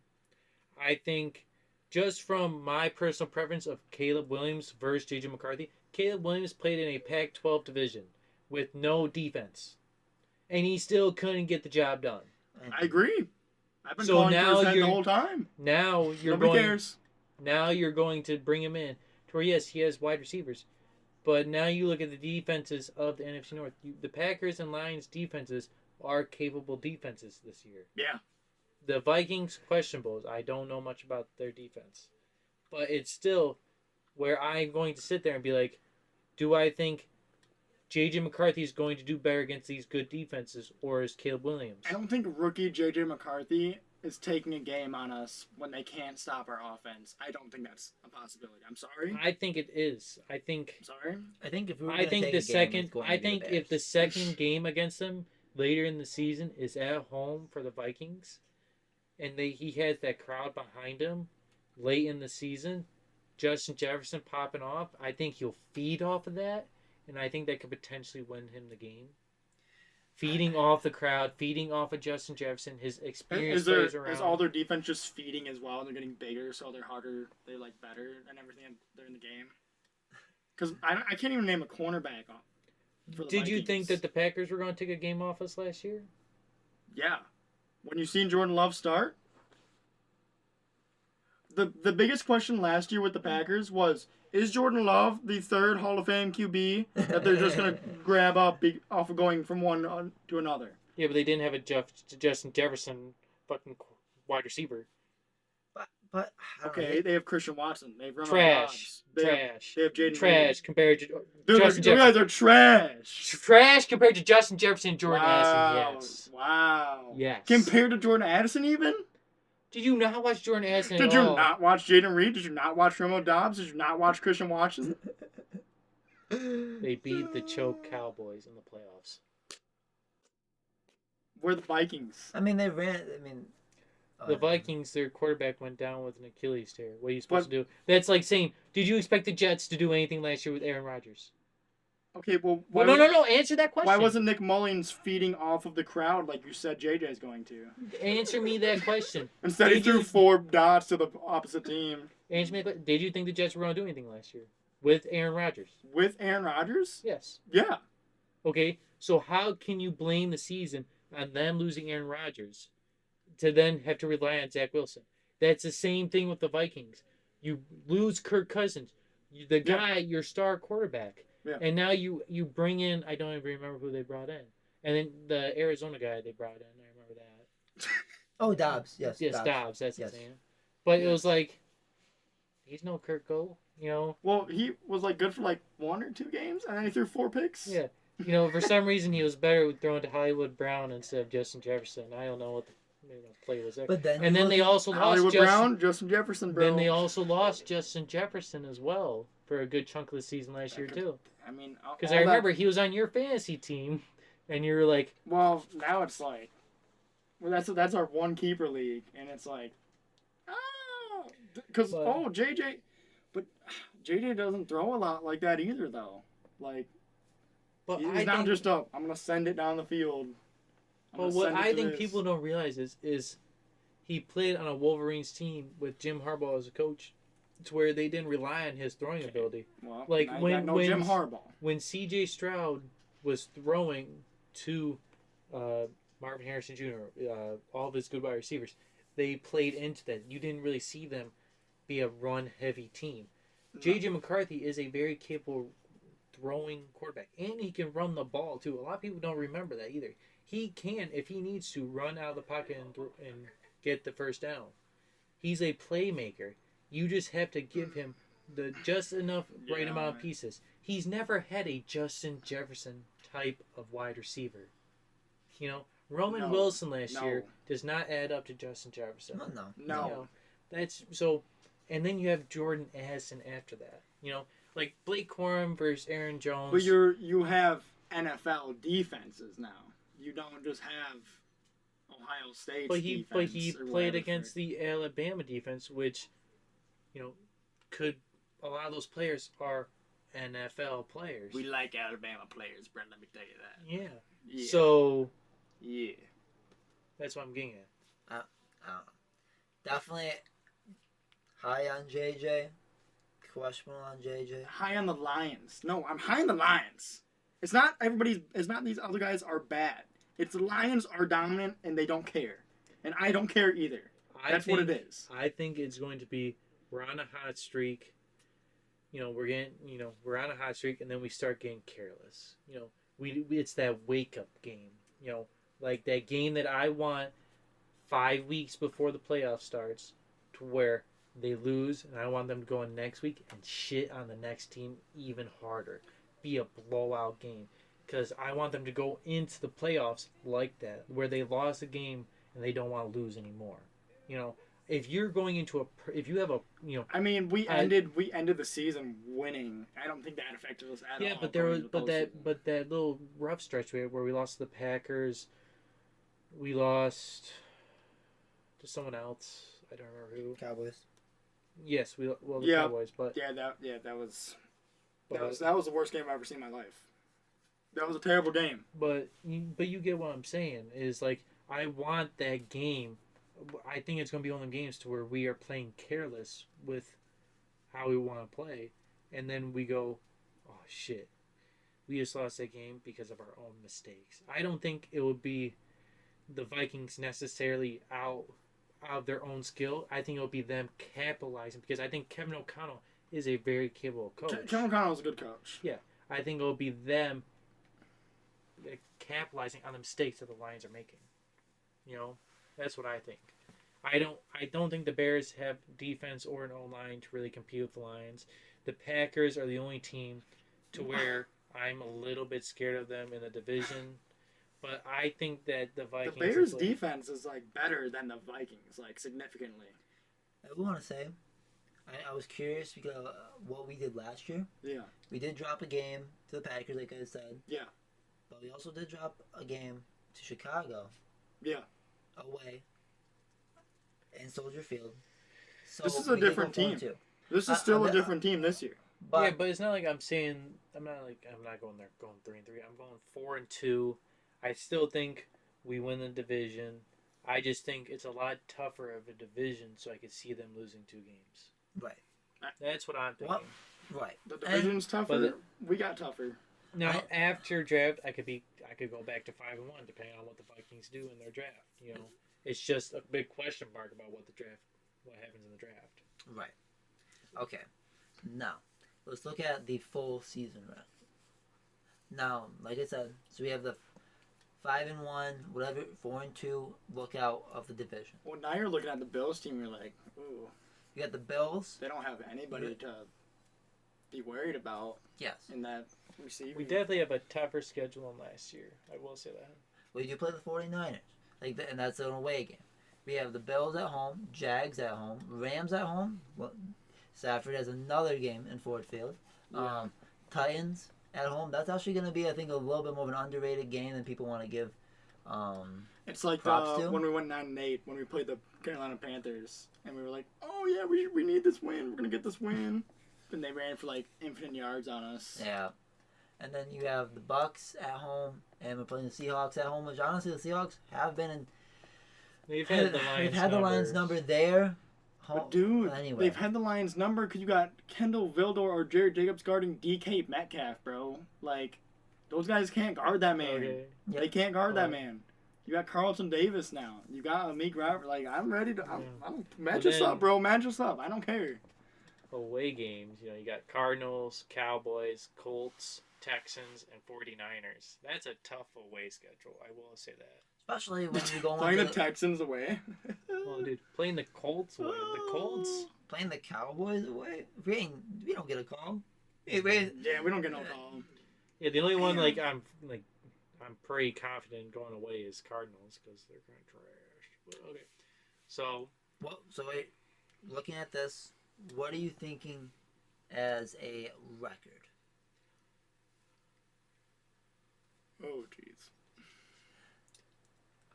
Speaker 3: I think just from my personal preference of Caleb Williams versus J.J. McCarthy, Caleb Williams played in a Pac-12 division with no defense, and he still couldn't get the job done.
Speaker 2: I agree. I've been
Speaker 3: So
Speaker 2: calling
Speaker 3: now
Speaker 2: for his head the
Speaker 3: you're-
Speaker 2: whole time.
Speaker 3: Now you're
Speaker 2: Nobody
Speaker 3: going.
Speaker 2: cares.
Speaker 3: Now you're going to bring him in to where yes, he has wide receivers, but now you look at the defenses of the NFC North. The Packers and Lions defenses are capable defenses this year.
Speaker 2: Yeah.
Speaker 3: The Vikings, questionable. I don't know much about their defense. But it's still where I'm going to sit there and be like, do I think J.J. McCarthy is going to do better against these good defenses, or is Caleb Williams?
Speaker 2: I don't think rookie J.J. McCarthy is taking a game on us when they can't stop our offense. I don't think that's a possibility. I'm sorry.
Speaker 3: I think it is. I think
Speaker 2: I'm sorry.
Speaker 1: I think if we were
Speaker 3: I
Speaker 1: gonna
Speaker 3: think
Speaker 1: take
Speaker 3: the
Speaker 1: a game,
Speaker 3: second
Speaker 1: it's going
Speaker 3: I
Speaker 1: to be
Speaker 3: think
Speaker 1: the
Speaker 3: if the
Speaker 1: Bears.
Speaker 3: second game against them later in the season is at home for the Vikings, and he has that crowd behind him late in the season, Justin Jefferson popping off, I think he'll feed off of that, and I think that could potentially win him the game. Feeding off the crowd, feeding off of Justin Jefferson, his experience players around.
Speaker 2: Is all their defense just feeding as well? And they're getting bigger, so they're harder. They're like better and everything. They're in the game. Because I can't even name a cornerback on. For the
Speaker 3: Did you think
Speaker 2: Vikings.
Speaker 3: that the Packers were going to take a game off us last year?
Speaker 2: Yeah. When you seen Jordan Love start, the biggest question last year with the Packers was, is Jordan Love the third Hall of Fame QB that they're just going to grab up off of going from one to another?
Speaker 3: Yeah, but they didn't have a Justin Jefferson fucking wide receiver.
Speaker 1: But I don't know,
Speaker 2: Okay, they have Christian Watson. They have Ronald
Speaker 3: Trash.
Speaker 2: Dobbs.
Speaker 3: Trash.
Speaker 2: They have Jaden
Speaker 3: Trash
Speaker 2: Reed.
Speaker 3: compared to
Speaker 2: Dude,
Speaker 3: Justin
Speaker 2: you guys
Speaker 3: Jefferson.
Speaker 2: are trash.
Speaker 3: Trash compared to Justin Jefferson and Jordan Addison, yes.
Speaker 2: Wow.
Speaker 3: Yes.
Speaker 2: Compared to Jordan Addison, even?
Speaker 3: Did you not watch Jordan Addison
Speaker 2: Did
Speaker 3: at
Speaker 2: you
Speaker 3: all?
Speaker 2: not watch Jaden Reed? Did you not watch Ronald Dobbs? Did you not watch Christian Watson?
Speaker 3: They beat the choke Cowboys in the playoffs.
Speaker 2: We're the Vikings.
Speaker 1: I mean, they ran. I mean,
Speaker 3: The Vikings, their quarterback went down with an Achilles tear. What are you supposed to do? That's like saying, did you expect the Jets to do anything last year with Aaron Rodgers?
Speaker 2: Okay, well,
Speaker 3: No. Answer that question.
Speaker 2: Why wasn't Nick Mullins feeding off of the crowd like you said JJ's going to?
Speaker 3: Answer me that question.
Speaker 2: Instead, he
Speaker 3: Did
Speaker 2: threw
Speaker 3: you-
Speaker 2: 4 dots to the opposite team.
Speaker 3: Answer me that question. Did you think the Jets were going to do anything last year with Aaron Rodgers?
Speaker 2: With Aaron Rodgers?
Speaker 3: Yes.
Speaker 2: Yeah.
Speaker 3: Okay, so how can you blame the season on them losing Aaron Rodgers to then have to rely on Zach Wilson? That's the same thing with the Vikings. You lose Kirk Cousins, the guy, your star quarterback, and now you bring in, I don't even remember who they brought in, and then the Arizona guy they brought in, I remember that.
Speaker 1: Oh, Dobbs. Yes.
Speaker 3: Dobbs, that's
Speaker 1: Yes.
Speaker 3: his name. But it was like, he's no Kurt Cole, you know?
Speaker 2: Well, he was like good for like 1 or 2 games, and then he threw 4 picks.
Speaker 3: Yeah. You know, for some reason he was better with throwing to Hollywood Brown instead of Justin Jefferson. I don't know what the play was there.
Speaker 1: But then
Speaker 3: and then they also
Speaker 2: Hollywood
Speaker 3: lost
Speaker 2: Brown, Justin Jefferson, bro.
Speaker 3: Then they also lost Justin Jefferson as well for a good chunk of the season last year too.
Speaker 2: I mean,
Speaker 3: Because I remember he was on your fantasy team, and you were like,
Speaker 2: well, now it's like, well, that's our one keeper league, and it's like, because JJ, but JJ doesn't throw a lot like that either, though. Like,
Speaker 3: but
Speaker 2: he's not just I'm gonna send it down the field.
Speaker 3: But what I think people don't realize is he played on a Wolverines team with Jim Harbaugh as a coach, to where they didn't rely on his throwing ability.
Speaker 2: Well,
Speaker 3: like when
Speaker 2: Jim Harbaugh.
Speaker 3: When C.J. Stroud was throwing to Marvin Harrison Jr., all of his good wide receivers, they played into that. You didn't really see them be a run-heavy team. No. J.J. McCarthy is a very capable throwing quarterback, and he can run the ball too. A lot of people don't remember that either. He can, if he needs to, run out of the pocket and get the first down. He's a playmaker. You just have to give him the just enough right amount of pieces. He's never had a Justin Jefferson type of wide receiver. You know, Roman Wilson last year does not add up to Justin Jefferson.
Speaker 2: No.
Speaker 3: You know, that's so. And then you have Jordan Addison after that. You know, like Blake Corum versus Aaron Jones.
Speaker 2: But you have NFL defenses now. You don't just have Ohio State.
Speaker 3: But he played against the Alabama defense, which, you know, could a lot of those players are NFL players.
Speaker 2: We like Alabama players, Brent. Let me tell you that.
Speaker 3: Yeah. So.
Speaker 2: Yeah.
Speaker 3: That's what I'm getting at.
Speaker 1: I don't know. Definitely, High on JJ. Questionable on JJ.
Speaker 2: High on the Lions. No, I'm high on the Lions. It's not everybody's. It's not these other guys are bad. It's the Lions are dominant and they don't care, and I don't care either. That's what it is.
Speaker 3: I think it's going to be we're on a hot streak. We're on a hot streak, and then we start getting careless. We it's that wake up game. Like that game that I want 5 weeks before the playoff starts, to where they lose, and I want them to go in next week and shit on the next team even harder. Be a blowout game. Because I want them to go into the playoffs like that, where they lost a game and they don't want to lose anymore. If you're going into if you have a,
Speaker 2: I mean, we ended the season winning. I don't think that affected us at all.
Speaker 3: Yeah, but that little rough stretch where we lost to the Packers, we lost to someone else. I don't remember who.
Speaker 1: Cowboys.
Speaker 3: Yes, the Cowboys, but
Speaker 2: that was the worst game I've ever seen in my life. That was a terrible game.
Speaker 3: But you get what I'm saying is like I want that game. I think it's going to be one of them games to where we are playing careless with how we want to play, and then we go, oh shit, we just lost that game because of our own mistakes. I don't think it would be the Vikings necessarily out of their own skill. I think it would be them capitalizing because I think Kevin O'Connell is a very capable coach.
Speaker 2: Kevin O'Connell is a good coach.
Speaker 3: Yeah, I think it will be them capitalizing on the mistakes that the Lions are making. That's what I think. I don't think the Bears have defense or an O-line to really compete with the Lions. The Packers are the only team to where I'm a little bit scared of them in the division. But I think that the Vikings...
Speaker 2: The Bears' defense is, better than the Vikings, significantly.
Speaker 1: I want to say, I was curious because what we did last year.
Speaker 2: Yeah.
Speaker 1: We did drop a game to the Packers, like I said.
Speaker 2: Yeah.
Speaker 1: But we also did drop a game to Chicago.
Speaker 2: Yeah.
Speaker 1: Away. In Soldier Field. So
Speaker 2: this is a different team. This is still a different team this year.
Speaker 3: But it's not like I'm saying... I'm not going there going 3-3. I'm going 4-2. I still think we win the division. I just think it's a lot tougher of a division, so I could see them losing 2 games.
Speaker 1: Right.
Speaker 3: That's what I'm thinking.
Speaker 1: Right.
Speaker 2: The division's tougher. We got tougher.
Speaker 3: Now, after draft, I could go back to 5-1, depending on what the Vikings do in their draft. It's just a big question mark about what happens in the draft.
Speaker 1: Right. Okay. Now, let's look at the full season record. Now, like I said, so we have the 5-1, whatever, 4-2 lookout of the division.
Speaker 2: Well, now you're looking at the Bills team. You're like, ooh.
Speaker 1: You got the Bills.
Speaker 2: They don't have anybody to be worried about.
Speaker 1: Yes.
Speaker 2: In that receiver.
Speaker 3: We definitely have a tougher schedule than last year. I will say that.
Speaker 1: Well, you play the 49ers, and that's an away game. We have the Bills at home, Jags at home, Rams at home. Well, Stafford has another game in Ford Field.
Speaker 2: Yeah.
Speaker 1: Titans at home. That's actually going to be, I think, a little bit more of an underrated game than people want to give.
Speaker 2: It's like when we went 9-8 when we played the Carolina Panthers, and we were like, "Oh yeah, we need this win. We're gonna get this win." And they ran for infinite yards on us.
Speaker 1: Yeah, and then you have the Bucks at home, and we're playing the Seahawks at home. Which honestly, the Seahawks have been in.
Speaker 3: They've had the Lions
Speaker 1: number there.
Speaker 2: But dude,
Speaker 1: anyway.
Speaker 2: They've had the Lions number because you got Kendall Vildor or Jared Jacobs guarding DK Metcalf, bro. Those guys can't guard that man.
Speaker 3: Okay.
Speaker 1: Yep.
Speaker 2: They can't guard that man. You got Carlton Davis now. You got Amik Robert. I'm ready to. I'm match us up, bro. Match us up. I don't care.
Speaker 3: Away games, you got Cardinals, Cowboys, Colts, Texans, and 49ers. That's a tough away schedule. I will say that.
Speaker 1: Especially when you go
Speaker 2: playing the Texans away.
Speaker 3: Well, dude, playing the Colts away. The Colts
Speaker 1: playing the Cowboys away. We don't get a call.
Speaker 2: Yeah, we don't get no call.
Speaker 3: Yeah, the only one I'm pretty confident going away is Cardinals because they're kind of trash. But okay, so
Speaker 1: wait, looking at this, what are you thinking as a record?
Speaker 2: Oh, jeez.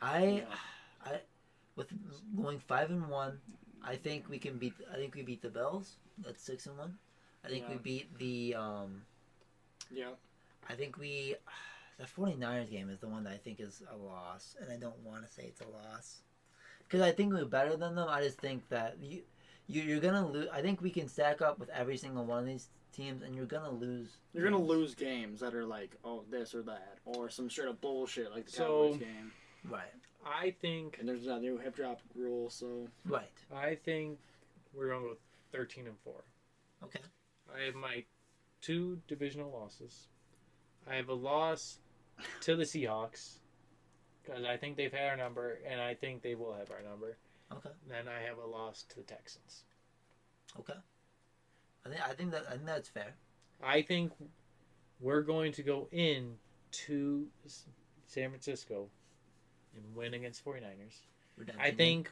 Speaker 1: I with going 5-1, I think we can beat. I think we beat the Bills. That's 6-1. I think we beat the.
Speaker 2: Yeah.
Speaker 1: I think the 49ers game is the one that I think is a loss, and I don't want to say it's a loss because I think we're better than them. I just think that you're gonna lose. I think we can stack up with every single one of these teams, and you're gonna lose.
Speaker 2: You're gonna lose games that are like, oh, this or that, or some straight up bullshit like the Cowboys game.
Speaker 1: Right.
Speaker 3: I think.
Speaker 2: And there's that new hip drop rule, so.
Speaker 1: Right.
Speaker 3: I think we're gonna go 13-4.
Speaker 1: Okay.
Speaker 3: I have my 2 divisional losses. I have a loss to the Seahawks because I think they've had our number, and I think they will have our number.
Speaker 1: Okay.
Speaker 3: Then I have a loss to the Texans.
Speaker 1: Okay. I think that's fair.
Speaker 3: I think we're going to go in to San Francisco and win against 49ers. I think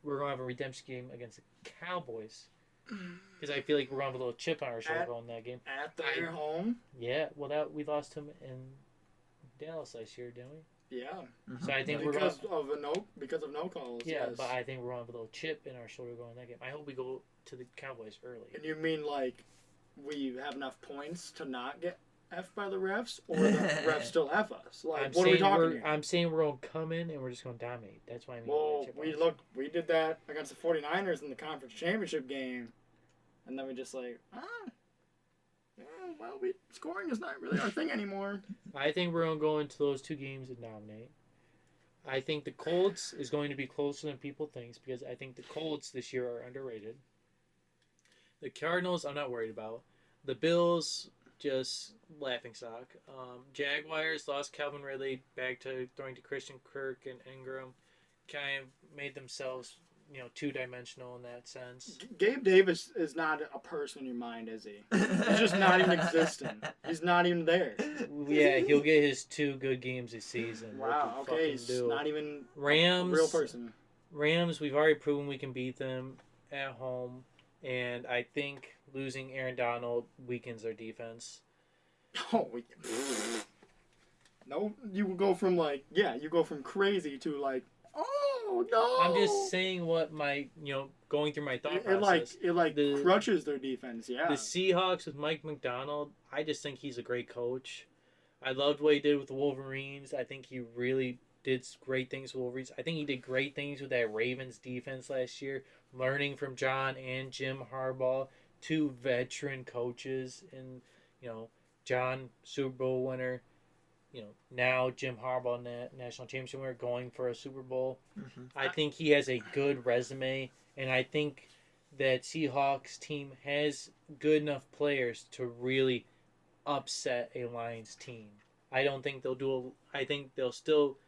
Speaker 3: we're going to have a redemption game against the Cowboys because I feel like we're going to have a little chip on our shoulder on that game.
Speaker 2: At their home?
Speaker 3: Yeah, well, we lost him in Dallas last year, didn't we?
Speaker 2: Yeah.
Speaker 3: Mm-hmm. So I think
Speaker 2: because of no calls.
Speaker 3: Yeah,
Speaker 2: yes.
Speaker 3: but I think we're going to have a little chip in our shoulder going in that game. I hope we go to the Cowboys early.
Speaker 2: And you mean like we have enough points to not get F by the refs, or the refs still F us? Like, what are we talking here?
Speaker 3: I'm saying we're going to come in and we're just going to dominate. That's why I mean.
Speaker 2: Well, we did that against the 49ers in the conference championship game, and then we just like, scoring is not really our thing anymore.
Speaker 3: I think we're going to go into those 2 games and dominate. I think the Colts is going to be closer than people think because I think the Colts this year are underrated. The Cardinals, I'm not worried about. The Bills, just laughingstock. Jaguars lost Calvin Ridley back to throwing to Christian Kirk and Ingram. Kind of made themselves, 2-dimensional in that sense.
Speaker 2: Gabe Davis is not a person in your mind, is he? He's just not even existent. He's not even there.
Speaker 3: Yeah, he'll get his 2 good games this season.
Speaker 2: Wow, okay, he's not even
Speaker 3: Rams,
Speaker 2: a real person.
Speaker 3: Rams, we've already proven we can beat them at home. And I think losing Aaron Donald weakens their defense.
Speaker 2: Oh, no, you go from crazy to like, oh no.
Speaker 3: I'm just saying what my, going through my thought process.
Speaker 2: It crutches their defense. Yeah.
Speaker 3: The Seahawks with Mike McDonald, I just think he's a great coach. I loved what he did with the Wolverines. I think he really did great things with Wolverines. I think he did great things with that Ravens defense last year. Learning from John and Jim Harbaugh, 2 veteran coaches, and John Super Bowl winner, now Jim Harbaugh national championship winner going for a Super Bowl. Mm-hmm. I think he has a good resume, and I think that Seahawks team has good enough players to really upset a Lions team. I don't think I think they'll still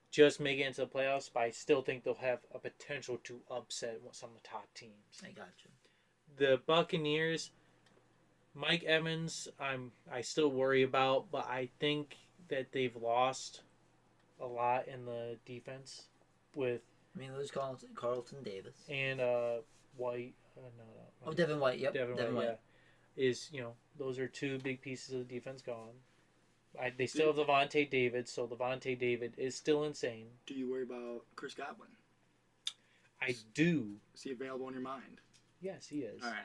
Speaker 3: just make it into the playoffs, but I still think they'll have a potential to upset some of the top teams.
Speaker 1: I got you.
Speaker 3: The Buccaneers, Mike Evans, I still worry about, but I think that they've lost a lot in the defense with.
Speaker 1: Lose Carlton Davis
Speaker 3: and White.
Speaker 1: No. Devin White. Yep.
Speaker 3: Devin White. Yeah. Those are 2 big pieces of the defense gone. They still have Levante David, so Levante David is still insane.
Speaker 2: Do you worry about Chris Godwin?
Speaker 3: I do.
Speaker 2: Is he available in your mind?
Speaker 3: Yes, he is.
Speaker 2: All right.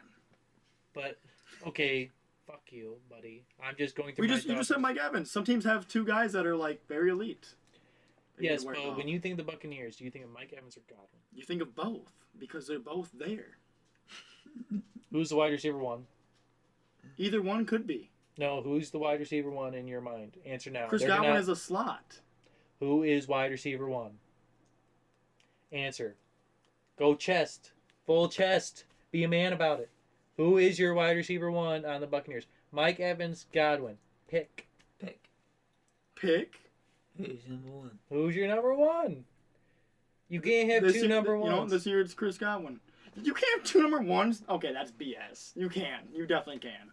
Speaker 3: But, okay, fuck you, buddy. I'm just going through
Speaker 2: you just said Mike Evans. Some teams have 2 guys that are, very elite.
Speaker 3: Yes, but when you think of the Buccaneers, do you think of Mike Evans or Godwin?
Speaker 2: You think of both, because they're both there.
Speaker 3: Who's the wide receiver 1?
Speaker 2: Either one could be.
Speaker 3: No, who's the wide receiver 1 in your mind? Answer now.
Speaker 2: Chris Godwin is a slot.
Speaker 3: Who is wide receiver 1? Answer. Go chest. Full chest. Be a man about it. Who is your wide receiver 1 on the Buccaneers? Mike Evans, Godwin. Pick.
Speaker 1: Who's number 1?
Speaker 3: Who's your number 1? You can't have 2 number 1s.
Speaker 2: This year it's Chris Godwin. You can't have 2 number 1s? Okay, that's BS. You can. You definitely can.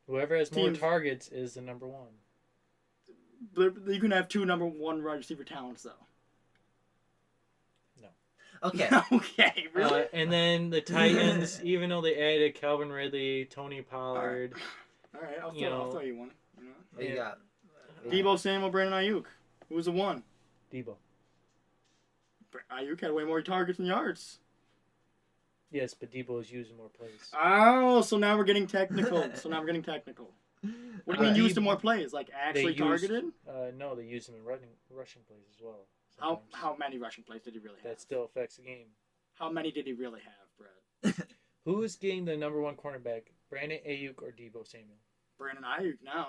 Speaker 3: Whoever has more targets is the number 1.
Speaker 2: But you can have 2 number 1 wide receiver talents, though.
Speaker 3: No.
Speaker 1: Okay.
Speaker 2: Okay, really?
Speaker 3: And then the Titans, even though they added Calvin Ridley, Tony Pollard.
Speaker 2: All right, I'll throw you one.
Speaker 1: What you got?
Speaker 2: Deebo Samuel, Brandon Ayuk. Who's the 1?
Speaker 3: Deebo.
Speaker 2: Ayuk had way more targets than yards.
Speaker 3: Yes, but Deebo is using more plays.
Speaker 2: Oh, so now we're getting technical. What do you mean used in more plays? Like actually targeted?
Speaker 3: No, they use him in rushing plays as well.
Speaker 2: How many rushing plays did he really have?
Speaker 3: That still affects the game.
Speaker 2: How many did he really have, Brett?
Speaker 3: Who is getting the number one cornerback? Brandon Ayuk or Deebo Samuel?
Speaker 2: Brandon Ayuk now.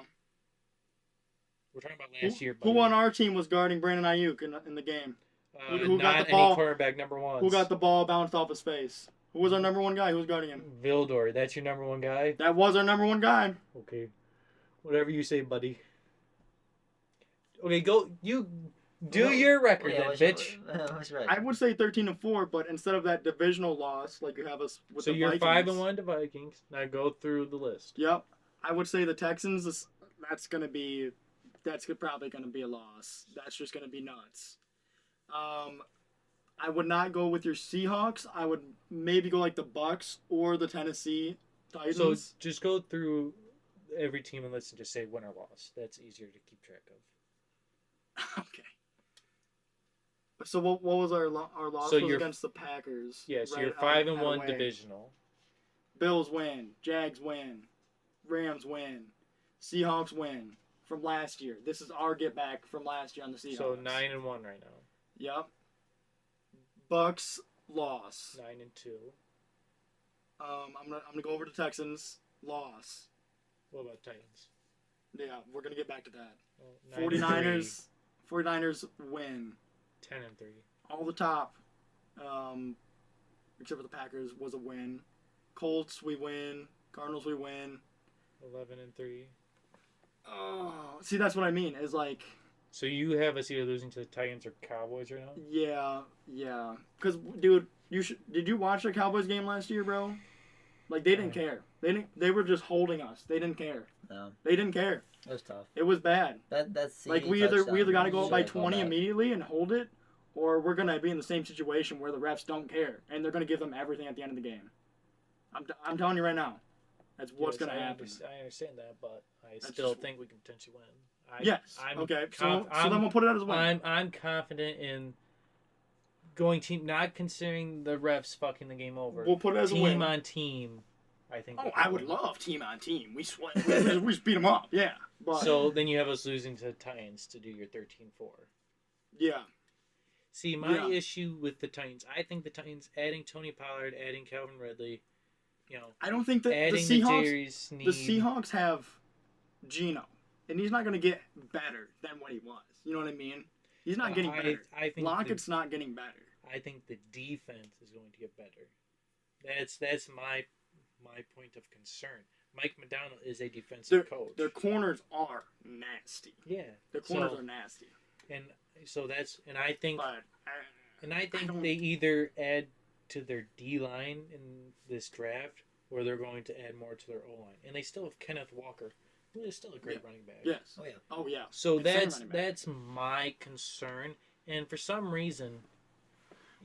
Speaker 3: We're talking about last year,
Speaker 2: Who
Speaker 3: buddy.
Speaker 2: on our team was guarding Brandon Ayuk in the game? Who got
Speaker 3: Not
Speaker 2: the ball?
Speaker 3: any quarterback number one.
Speaker 2: Who got the ball bounced off his face? Who was our number one guy? Who was guarding him?
Speaker 3: Vildor. That's your number one guy?
Speaker 2: That was our number one guy.
Speaker 3: Okay. Whatever you say, buddy. Okay, go. You do your record then, bitch.
Speaker 1: What's right?
Speaker 2: I would say 13-4, but instead of that divisional loss, like you have us with
Speaker 3: So
Speaker 2: the
Speaker 3: you're
Speaker 2: Vikings.
Speaker 3: 5-1 to Vikings. Now go through the list.
Speaker 2: Yep. I would say the Texans. That's probably gonna be a loss. That's just gonna be nuts. I would not go with your Seahawks. I would maybe go like the Bucks or the Tennessee Titans.
Speaker 3: So just go through every team and list and just say win or loss. That's easier to keep track of.
Speaker 2: Okay. So what was our loss
Speaker 3: So
Speaker 2: was
Speaker 3: you're-
Speaker 2: against the Packers?
Speaker 3: Yeah, so
Speaker 2: right,
Speaker 3: you're 5-1
Speaker 2: away.
Speaker 3: divisional.
Speaker 2: Bills win. Jags win. Rams win. Seahawks win from last year. This is our get back from last year on the Seahawks.
Speaker 3: So 9-1 right now.
Speaker 2: Yep. Bucks loss.
Speaker 3: 9-2.
Speaker 2: I'm gonna go over to Texans loss.
Speaker 3: What about Titans?
Speaker 2: Yeah, we're gonna get back to that.
Speaker 3: Well, 9-3.
Speaker 2: 49ers win.
Speaker 3: 10-3.
Speaker 2: All the top, except for the Packers, was a win. Colts we win. Cardinals we win.
Speaker 3: 11-3.
Speaker 2: Oh, see that's what I mean. Is like.
Speaker 3: So you have us either losing to the Titans or Cowboys right now?
Speaker 2: Yeah. Because, dude, did you watch the Cowboys game last year, bro? Like, they didn't care. They were just holding us. They didn't care.
Speaker 1: No,
Speaker 2: They didn't care.
Speaker 1: it was tough.
Speaker 2: It was bad.
Speaker 1: That's
Speaker 2: Like, we either got to go up by 20 immediately and hold it, or we're going to be in the same situation where the refs don't care, and they're going to give them everything at the end of the game. I'm telling you right now. That's what's going to happen.
Speaker 3: I understand that, but I
Speaker 2: That's
Speaker 3: still
Speaker 2: just-
Speaker 3: think we can potentially win.
Speaker 2: Yes. Okay. So then we'll put it out as one.
Speaker 3: I'm confident in going team, not considering the refs fucking the game over.
Speaker 2: We'll put it as a win.
Speaker 3: Team on team, I think.
Speaker 2: Oh, I would love team on team. We just beat them up. Yeah. But
Speaker 3: So then you have us losing to the Titans to do your 13-4.
Speaker 2: yeah.
Speaker 3: See, my issue with the Titans, I think the Titans adding Tony Pollard, adding Calvin Ridley,
Speaker 2: I don't think that the
Speaker 3: adding
Speaker 2: Seahawks.
Speaker 3: Sneed.
Speaker 2: The Seahawks have Geno, and he's not going to get better than what he was. You know what I mean? He's not getting better.
Speaker 3: I think
Speaker 2: Lockett's not getting better.
Speaker 3: I think the defense is going to get better. That's my point of concern. Mike McDonald is a defensive coach.
Speaker 2: Their corners are nasty.
Speaker 3: Yeah,
Speaker 2: Their corners are nasty.
Speaker 3: and so I think
Speaker 2: don't-
Speaker 3: they either add to their D line in this draft, or they're going to add more to their O line, and they still have Kenneth Walker, who is still a great running back.
Speaker 2: Yes.
Speaker 1: Oh yeah.
Speaker 2: Oh yeah.
Speaker 3: So
Speaker 2: Insane running back.
Speaker 3: that's my concern, and for some reason,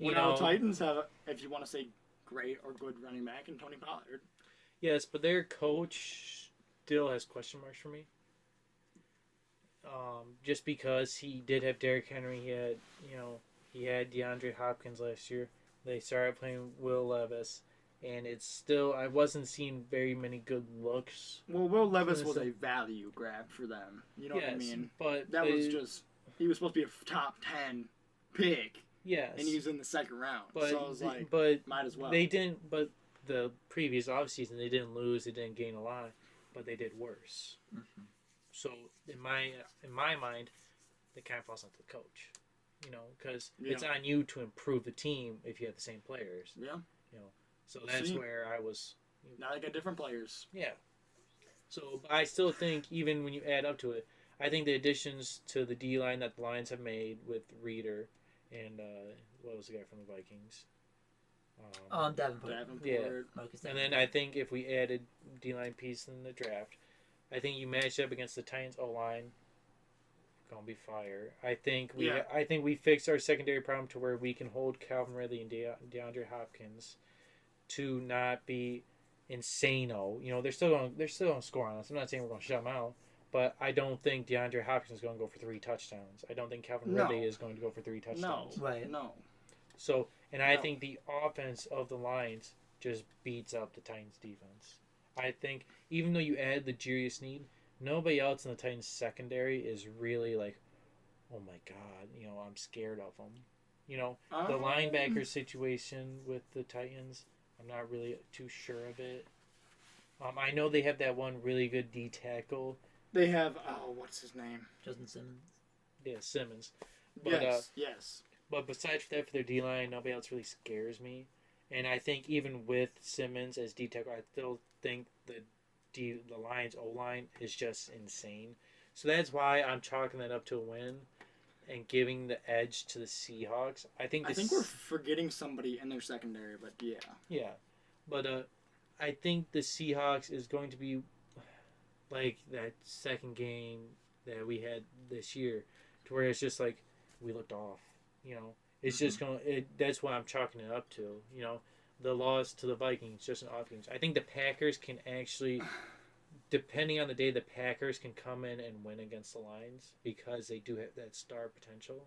Speaker 2: Titans have, if you want to say great or good running back, and Tony Pollard.
Speaker 3: yes, but their coach still has question marks for me. Just because he did have Derrick Henry, he had DeAndre Hopkins last year. They started playing Will Levis, and it's still I wasn't seeing very many good looks.
Speaker 2: Well, Will Levis was a value grab for them. You know what I
Speaker 3: Yes,
Speaker 2: mean?
Speaker 3: but
Speaker 2: That was just he was supposed to be a top 10 pick,
Speaker 3: yes,
Speaker 2: and he was in the second round.
Speaker 3: but
Speaker 2: so I was like,
Speaker 3: but
Speaker 2: might as well.
Speaker 3: they didn't. But the previous offseason, they didn't lose, they didn't gain a lot, but they did worse.
Speaker 1: Mm-hmm.
Speaker 3: So in my mind, it kind of falls onto the coach, because it's on you to improve the team if you have the same players.
Speaker 2: Yeah.
Speaker 3: So that's where I was.
Speaker 2: Now they got different players.
Speaker 3: Yeah. So but I still think even when you add up to it, I think the additions to the D line that the Lions have made with Reeder and what was the guy from the Vikings?
Speaker 1: Davenport.
Speaker 3: Yeah.
Speaker 1: Marcus
Speaker 3: And
Speaker 1: Davenport.
Speaker 3: then I think if we added D-line piece in the draft, I think you match up against the Titans O-line, gonna be fire. I think we fixed our secondary problem to where we can hold Calvin Ridley and DeAndre Hopkins to not be insane-o. They're still gonna score on us. I'm not saying we're gonna shut them out, but I don't think DeAndre Hopkins is gonna go for 3 touchdowns. I don't think Calvin Ridley is going to go for 3 touchdowns.
Speaker 1: Right.
Speaker 2: No.
Speaker 3: So, and I think the offense of the Lions just beats up the Titans' defense. I think even though you add the Jarius Sneed, nobody else in the Titans' secondary is really like, oh my God, I'm scared of them. The linebacker situation with the Titans, I'm not really too sure of it. I know they have that one really good D tackle.
Speaker 2: They have what's his name?
Speaker 1: Justin Simmons.
Speaker 3: Yeah, Simmons. But,
Speaker 2: yes.
Speaker 3: But besides that, for their D line, nobody else really scares me. And I think even with Simmons as D tackle, I still think the Lions O line is just insane. So that's why I'm chalking that up to a win and giving the edge to the Seahawks. I think
Speaker 2: we're forgetting somebody in their secondary, but yeah.
Speaker 3: Yeah, but I think the Seahawks is going to be like that second game that we had this year, to where it's just like we looked off. It's just that's what I'm chalking it up to. The loss to the Vikings, just an off game. I think the Packers can actually, depending on the day, the Packers can come in and win against the Lions because they do have that star potential.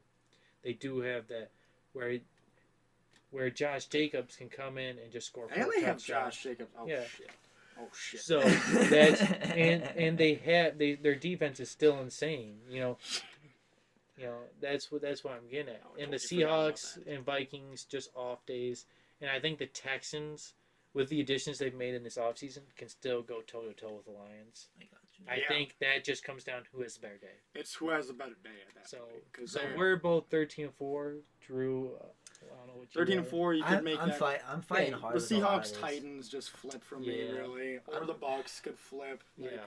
Speaker 3: They do have that where Josh Jacobs can come in and just score 4 touchdowns.
Speaker 2: And they have Josh Jacobs. Oh shit.
Speaker 3: So that's and they have their defense is still insane. That's what I'm getting at. And the Seahawks and Vikings just off days. And I think the Texans, with the additions they've made in this offseason, can still go toe to toe with the Lions. I think that just comes down to who has the better day.
Speaker 2: It's who has the better day at that point.
Speaker 3: So we're both 13-4. Drew, I don't know what you
Speaker 2: 13-4. You could make that.
Speaker 1: I'm fighting hard.
Speaker 2: The Seahawks Titans just flip for me, really, or the Bucks could flip.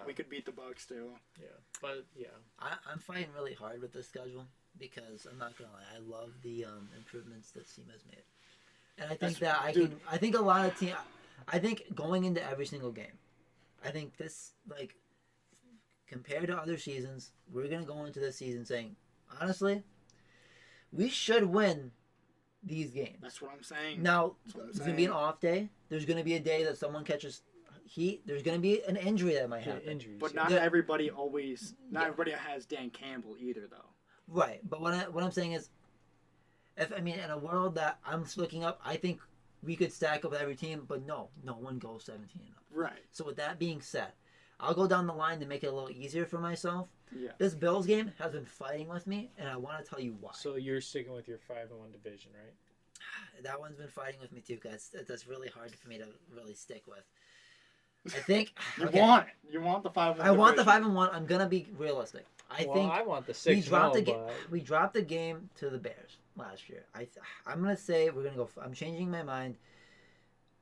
Speaker 2: We could beat the Bucks too.
Speaker 3: Yeah, but
Speaker 1: I'm fighting really hard with this schedule because I'm not gonna lie, I love the improvements that team has made, and I think I think a lot of team. I think going into every single game, I think this compared to other seasons, we're gonna go into this season saying, honestly, we should win these games.
Speaker 2: That's what I'm saying.
Speaker 1: Now, there's going to be an off day. There's going to be a day that someone catches heat. There's going to be an injury that might happen.
Speaker 2: But not everybody everybody has Dan Campbell either, though.
Speaker 1: Right. But what I'm saying is, in a world that I'm looking up, I think we could stack up with every team, but no one goes 17 and up.
Speaker 2: Right.
Speaker 1: So with that being said, I'll go down the line to make it a little easier for myself.
Speaker 2: Yeah.
Speaker 1: This Bills game has been fighting with me, and I want to tell you why.
Speaker 3: So you're sticking with your 5-1 division, right?
Speaker 1: That one's been fighting with me too, guys. That's really hard for me to really stick with. I think
Speaker 2: you want it. You want the 5-1.
Speaker 1: I want the 5-1. I'm gonna be realistic. I
Speaker 3: want the 6.
Speaker 1: We dropped the game to the Bears last year. I'm gonna say we're gonna go. I'm changing my mind.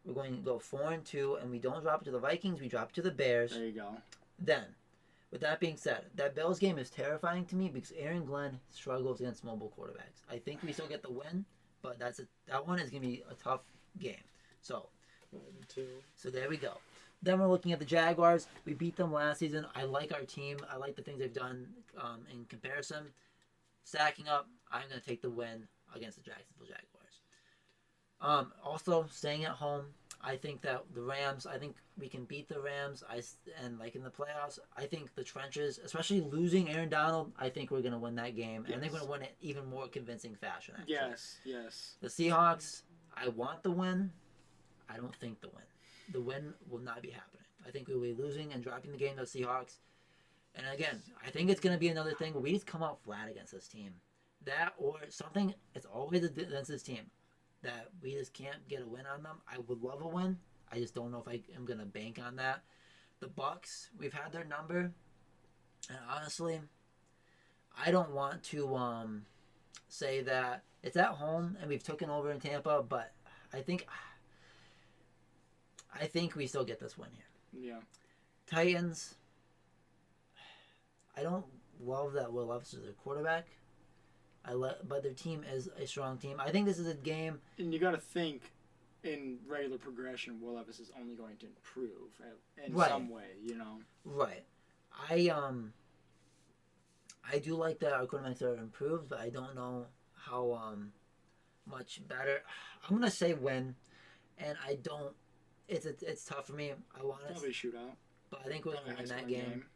Speaker 1: We're going to go 4-2, and we don't drop it to the Vikings. We drop it to the Bears.
Speaker 2: There you go.
Speaker 1: Then, with that being said, that Bills game is terrifying to me because Aaron Glenn struggles against mobile quarterbacks. I think we still get the win, but that one is going to be a tough game. So there we go. Then we're looking at the Jaguars. We beat them last season. I like our team. I like the things they've done in comparison. Stacking up, I'm going to take the win against the Jacksonville Jaguars. Also, staying at home, I think that the Rams, I think we can beat the Rams. And in the playoffs, I think the trenches, especially losing Aaron Donald, I think we're going to win that game. Yes. And I think we're going to win it even more convincing fashion, actually.
Speaker 2: Yes.
Speaker 1: The Seahawks, I want the win. I don't think the win. The win will not be happening. I think we'll be losing and dropping the game to the Seahawks. And again, I think it's going to be another thing where we just come out flat against this team. That or something, it's always against this team. That we just can't get a win on them. I would love a win. I just don't know if I am going to bank on that. The Bucks, we've had their number. And honestly, I don't want to say that it's at home and we've taken over in Tampa, but I think we still get this win here.
Speaker 2: Yeah.
Speaker 1: Titans, I don't love that Will Levis is their quarterback. But their team is a strong team. I think this is a game.
Speaker 2: And you got to think, in regular progression, Will Levis is only going to improve in some way,
Speaker 1: Right. I do like that our quarterbacks are improved, but I don't know how much better. I'm gonna say win, and I don't. It's tough for me. I want to
Speaker 2: probably shootout,
Speaker 1: but I think we're gonna win that game.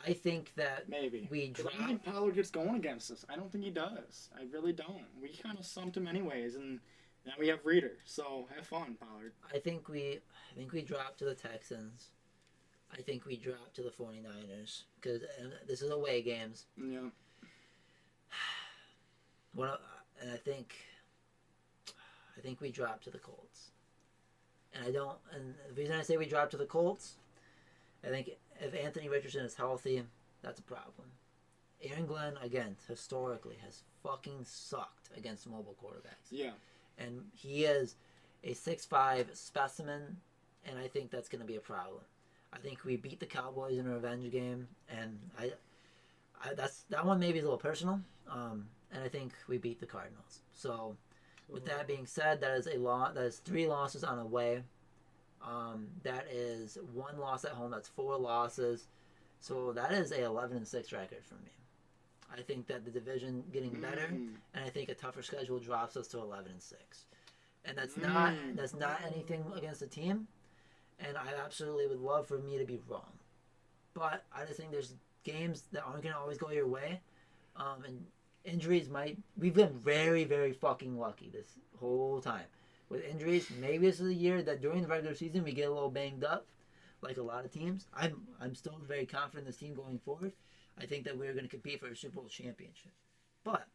Speaker 1: I think that
Speaker 2: maybe
Speaker 1: we drop.
Speaker 2: I don't think Pollard gets going against us. I don't think he does. I really don't. We kind of stumped him anyways, and now we have Reader. So have fun, Pollard.
Speaker 1: I think we drop to the Texans. I think we drop to the 49ers because this is away games.
Speaker 2: Yeah.
Speaker 1: And I think we drop to the Colts. And the reason I say we drop to the Colts, I think if Anthony Richardson is healthy, that's a problem. Aaron Glenn, again, historically, has fucking sucked against mobile quarterbacks.
Speaker 2: Yeah.
Speaker 1: And he is a 6'5" specimen, and I think that's going to be a problem. I think we beat the Cowboys in a revenge game, and that one maybe is a little personal, and I think we beat the Cardinals. So, with that being said, that is 3 losses on away. That is 1 loss at home. That's 4 losses. So that is a 11-6 record for me. I think that the division getting better, and I think a tougher schedule drops us to 11-6. And that's not anything against the team, and I absolutely would love for me to be wrong. But I just think there's games that aren't going to always go your way, and injuries we've been very, very fucking lucky this whole time. With injuries, maybe this is a year that during the regular season we get a little banged up, like a lot of teams. I'm still very confident in this team going forward. I think that we're going to compete for a Super Bowl championship. But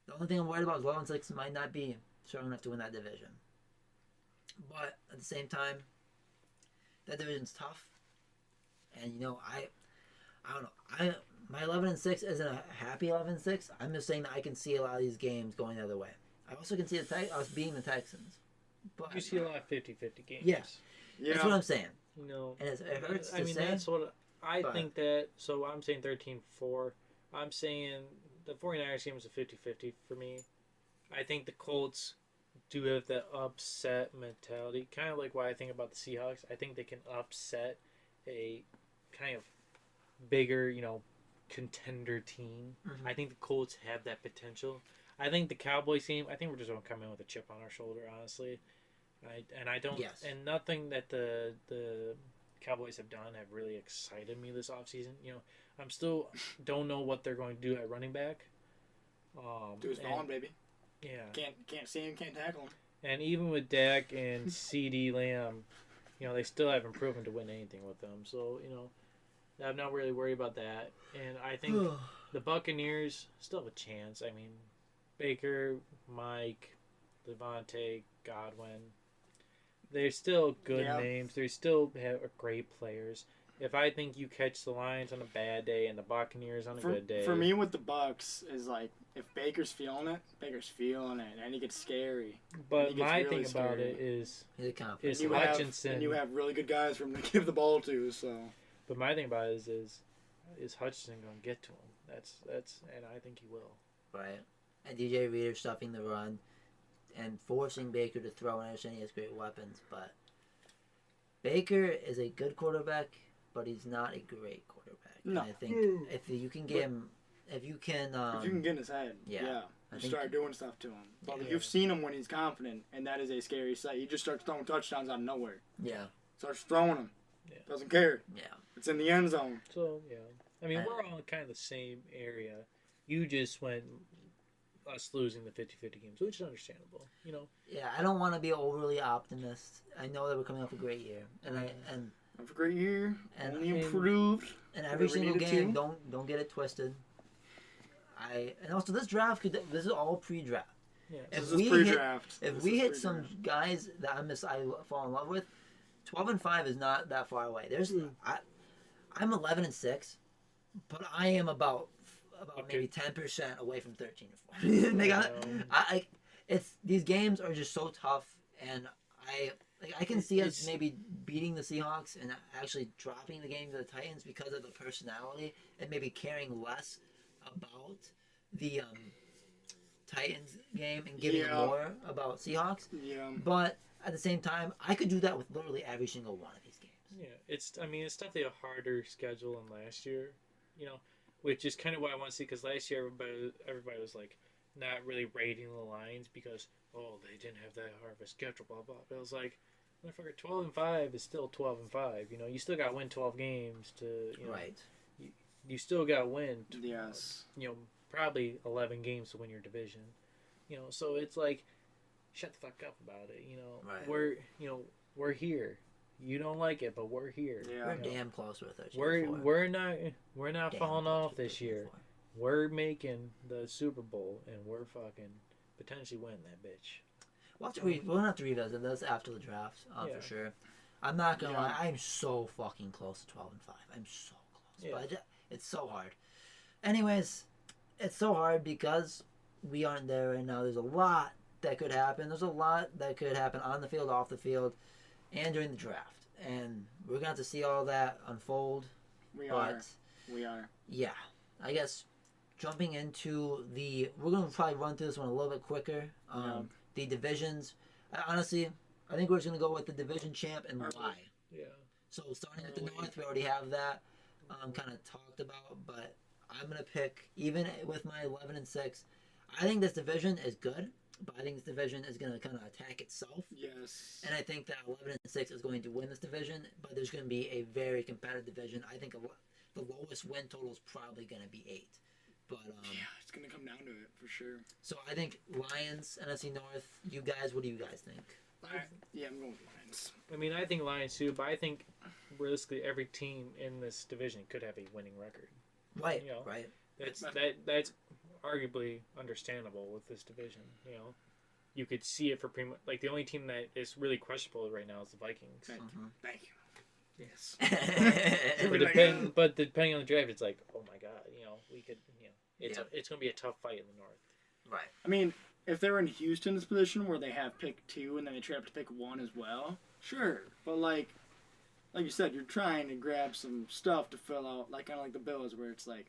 Speaker 1: the only thing I'm worried about is 11-6 might not be strong enough to win that division. But at the same time, that division's tough. And I don't know. My 11-6 isn't a happy 11-6. I'm just saying that I can see a lot of these games going the other way. I also can see us beating the Texans. But
Speaker 3: You see a lot of 50-50 games.
Speaker 1: Yeah. That's what I'm saying.
Speaker 3: And
Speaker 1: it hurts to say.
Speaker 3: that's what I think that. So I'm saying 13-4. I'm saying the 49ers game is a 50-50 for me. I think the Colts do have that upset mentality, kind of like what I think about the Seahawks. I think they can upset a kind of bigger, contender team.
Speaker 1: Mm-hmm.
Speaker 3: I think the Colts have that potential. I think the Cowboys team, I think we're just going to come in with a chip on our shoulder, honestly. And nothing that the Cowboys have done have really excited me this offseason. I'm still don't know what they're going to do at running back.
Speaker 2: Dude's gone, baby.
Speaker 3: Yeah.
Speaker 2: Can't see him, can't tackle him.
Speaker 3: And even with Dak and CD Lamb, they still haven't proven to win anything with them. So, I'm not really worried about that. And I think the Buccaneers still have a chance. I mean, Baker, Mike, Devontae, Godwin, they're still good names. They still have great players. If I think you catch the Lions on a bad day and the Buccaneers on a good day.
Speaker 2: For me with the Bucks is like, if Baker's feeling it, and he gets scary.
Speaker 3: But my thing about it is Hutchinson.
Speaker 2: And you have really good guys for him to give the ball to, so.
Speaker 3: But my thing about it is Hutchinson going to get to him? That's and I think he will.
Speaker 1: Right. And DJ Reader stuffing the run and forcing Baker to throw, and I understand he has great weapons, but Baker is a good quarterback, but he's not a great quarterback.
Speaker 2: No.
Speaker 1: And I think if you can get him, if you can
Speaker 2: get in his head, you start doing stuff to him. But you've seen him when he's confident, and that is a scary sight. He just starts throwing touchdowns out of nowhere.
Speaker 1: Yeah.
Speaker 2: Starts throwing them.
Speaker 3: Yeah.
Speaker 2: Doesn't care.
Speaker 1: Yeah.
Speaker 2: It's in the end zone.
Speaker 3: So, yeah. I mean, we're all in kind of the same area. You just went us losing the 50-50 games, which is understandable,
Speaker 1: Yeah, I don't want to be overly optimist. I know that we're coming off a great year, and
Speaker 2: have a great year,
Speaker 1: and
Speaker 2: only improved.
Speaker 1: And every single game, don't get it twisted. And also this draft this is all pre-draft.
Speaker 3: Yeah,
Speaker 2: this is pre-draft.
Speaker 1: If we hit some guys that I fall in love with, 12-5 is not that far away. I'm 11-6, but I am about maybe 10% away from 13-4. These games are just so tough, and I can see us maybe beating the Seahawks and actually dropping the game to the Titans because of the personality and maybe caring less about the Titans game and giving more about Seahawks.
Speaker 2: Yeah.
Speaker 1: But at the same time, I could do that with literally every single one of these games.
Speaker 3: Yeah, it's definitely a harder schedule than last year, which is kind of what I want to see, because last year everybody was like not really rating the Lions because they didn't have that hard of a schedule, blah blah. But it was like, motherfucker, 12-5 is still 12-5. You still got to win 12 games to
Speaker 1: right.
Speaker 3: You still got to win.
Speaker 2: Yes.
Speaker 3: Probably 11 games to win your division. So it's like, shut the fuck up about it.
Speaker 1: Right.
Speaker 3: We're here. You don't like it, but we're here.
Speaker 2: Yeah.
Speaker 1: We're damn close with it.
Speaker 3: We're not falling off this year. We're making the Super Bowl, and we're fucking potentially winning that bitch.
Speaker 1: We'll have to revisit this after the draft, for sure. I'm not gonna lie. I'm so fucking close to 12-5. I'm so close, but it's so hard. Anyways, it's so hard because we aren't there right now. There's a lot that could happen. There's a lot that could happen on the field, off the field, and during the draft. And we're going to have to see all that unfold.
Speaker 2: We are.
Speaker 1: Yeah. I guess jumping into we're going to probably run through this one a little bit quicker. The divisions. Honestly, I think we're just going to go with the division champ and why.
Speaker 3: Yeah.
Speaker 1: So starting at the North, we already have that kind of talked about, but I'm going to pick, even with my 11-6, I think this division is good, but I think this division is going to kind of attack itself.
Speaker 2: Yes.
Speaker 1: And I think that 11-6 is going to win this division, but there's going to be a very competitive division. I think the lowest win total is probably going to be 8. But
Speaker 2: it's going to come down to it for sure.
Speaker 1: So I think Lions, NFC North, you guys, what do you guys think?
Speaker 2: I'm going with Lions.
Speaker 3: I mean, I think Lions too, but I think realistically every team in this division could have a winning record.
Speaker 1: Right,
Speaker 3: you know,
Speaker 1: right.
Speaker 3: That's arguably understandable with this division. You know, you could see it for pretty much, like the only team that is really questionable right now is the Vikings.
Speaker 2: Thank you. Yes.
Speaker 3: but depending on the draft, it's like, oh my god, you know, we could, you know, it's going to be a tough fight in the North.
Speaker 1: Right.
Speaker 2: I mean, if they're in Houston's position where they have pick 2 and then they try to pick 1 as well, sure. But like you said, you're trying to grab some stuff to fill out, like kind of like the Bills, where it's like,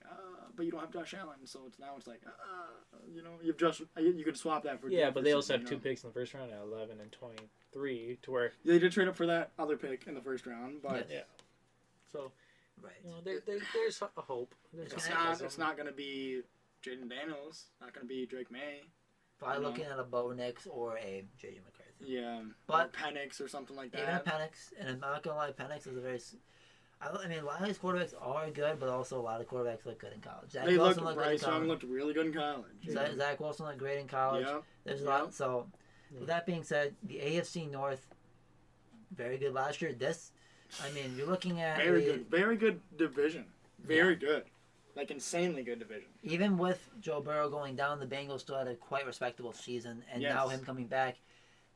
Speaker 2: but you don't have Josh Allen, so it's like, you know, you could swap that for.
Speaker 3: Yeah, but they also have 2 picks in the first round at 11 and 23, to where
Speaker 2: they did trade up for that other pick in the first round, but
Speaker 3: so
Speaker 1: right,
Speaker 3: you know, there's a hope.
Speaker 2: It's not going to be Jaden Daniels, not going to be Drake May.
Speaker 1: Probably looking at a Bo Nix or a J.J. McCarthy.
Speaker 2: Yeah,
Speaker 1: but
Speaker 2: Penix or something like that.
Speaker 1: Even a Penix, and I'm not gonna lie, Penix is a very. I mean, a lot of these quarterbacks are good, but also a lot of quarterbacks look good in college. Zach Wilson
Speaker 2: looked really good in college.
Speaker 1: Zach Wilson looked great in college.
Speaker 2: Yep.
Speaker 1: There's a lot. So, with that being said, the AFC North, very good last year. I mean, you're looking at
Speaker 2: very good division. Very good. Like, insanely good division.
Speaker 1: Even with Joe Burrow going down, the Bengals still had a quite respectable season, and now him coming back,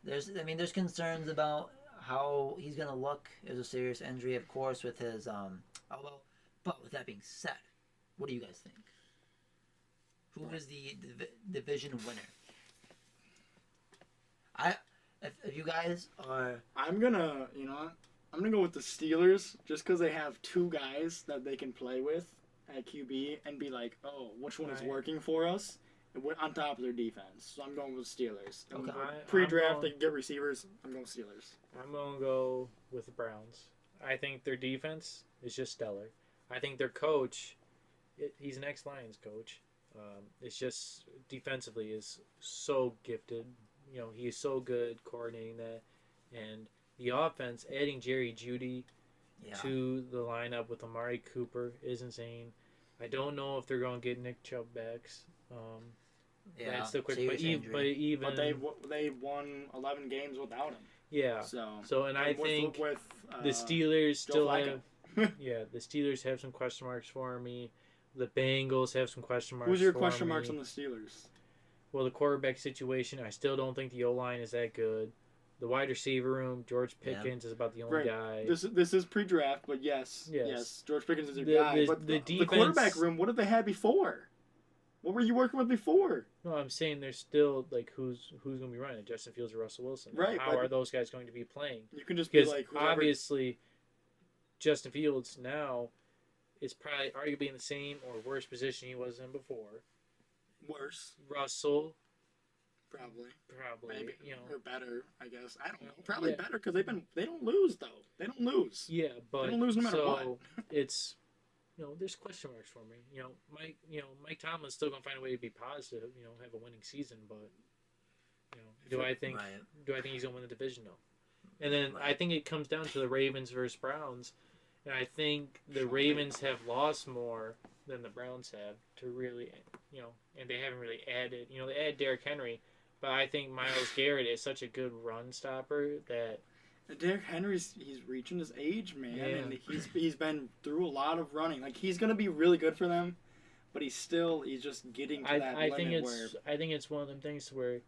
Speaker 1: there's concerns about how he's going to look. There's a serious injury, of course, with his elbow. But with that being said, what do you guys think? Who is the division winner? If you guys are...
Speaker 2: I'm going to go with the Steelers just because they have 2 guys that they can play with at QB and be like, oh, which one is working for us? On top of their defense. So I'm going with Steelers.
Speaker 1: Okay.
Speaker 2: Pre-draft, they can get receivers. I'm going Steelers.
Speaker 3: I'm going to go with the Browns. I think their defense is just stellar. I think their coach, he's an ex-Lions coach. It's just defensively is so gifted. You know, he is so good coordinating that. And the offense, adding Jerry Jeudy to the lineup with Amari Cooper is insane. I don't know if they're going to get Nick Chubb back. That's the quick, but
Speaker 2: they won 11 games without him.
Speaker 3: Yeah. So and I think the Steelers still have the Steelers have some question marks for me. The Bengals have some question marks.
Speaker 2: Who's your question marks on the Steelers?
Speaker 3: Well, the quarterback situation, I still don't think the O-line is that good. The wide receiver room, George Pickens is about the only guy.
Speaker 2: This is pre-draft, but yes, George Pickens is your guy. But the quarterback room, what have they had before? What were you working with before?
Speaker 3: No, I'm saying there's still, like, who's going to be running it? Justin Fields or Russell Wilson?
Speaker 2: Right.
Speaker 3: How are those guys going to be playing?
Speaker 2: You can just be like,
Speaker 3: obviously, Justin Fields now is probably arguably in the same or worse position he was in before.
Speaker 2: Worse.
Speaker 3: Russell.
Speaker 2: Probably.
Speaker 3: Maybe,
Speaker 2: or better, I guess. I don't know. Probably better because they don't lose though. They don't lose.
Speaker 3: Yeah, but
Speaker 2: they don't lose no matter what.
Speaker 3: It's there's question marks for me. Mike Tomlin's still gonna find a way to be positive. Have a winning season, but do I think he's gonna win the division? No. And then I think it comes down to the Ravens versus Browns, and I think the Ravens have lost more than the Browns have to really, and they haven't really added. They added Derrick Henry. But I think Myles Garrett is such a good run stopper that...
Speaker 2: Derrick Henry's he's reaching his age, man, and he's been through a lot of running. Like, he's going to be really good for them, but he's just getting to that limit where...
Speaker 3: I think it's one of them things where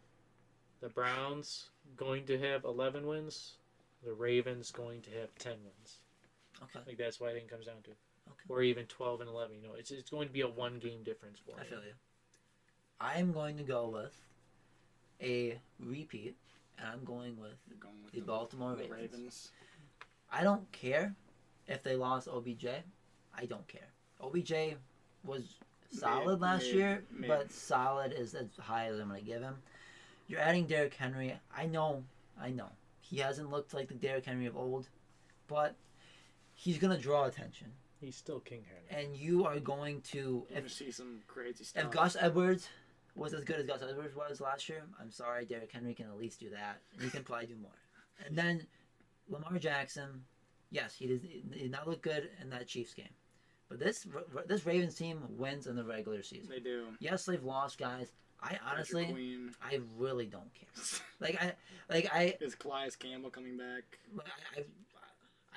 Speaker 3: the Browns going to have 11 wins. The Ravens going to have 10 wins.
Speaker 1: Okay.
Speaker 3: Like that's what I think it comes down to.
Speaker 1: Okay.
Speaker 3: Or even 12 and 11. You know, it's going to be a 1-game difference for
Speaker 1: I
Speaker 3: me.
Speaker 1: feel you. I am going to go with a repeat, and I'm going with the Baltimore Ravens. I don't care if they lost OBJ. I don't care. OBJ was solid last year, but solid is as high as I'm going to give him. You're adding Derrick Henry. I know. He hasn't looked like the Derrick Henry of old, but he's going to draw attention.
Speaker 3: He's still King Henry.
Speaker 1: And you are going to...
Speaker 2: see some crazy stuff.
Speaker 1: If Gus Edwards was as good as Gus Edwards was last year, I'm sorry, Derrick Henry can at least do that. And he can probably do more. And then Lamar Jackson, yes, he did not look good in that Chiefs game. But this Ravens team wins in the regular season.
Speaker 2: They do.
Speaker 1: Yes, they've lost guys. I honestly, I really don't care.
Speaker 2: Is Calais Campbell coming back?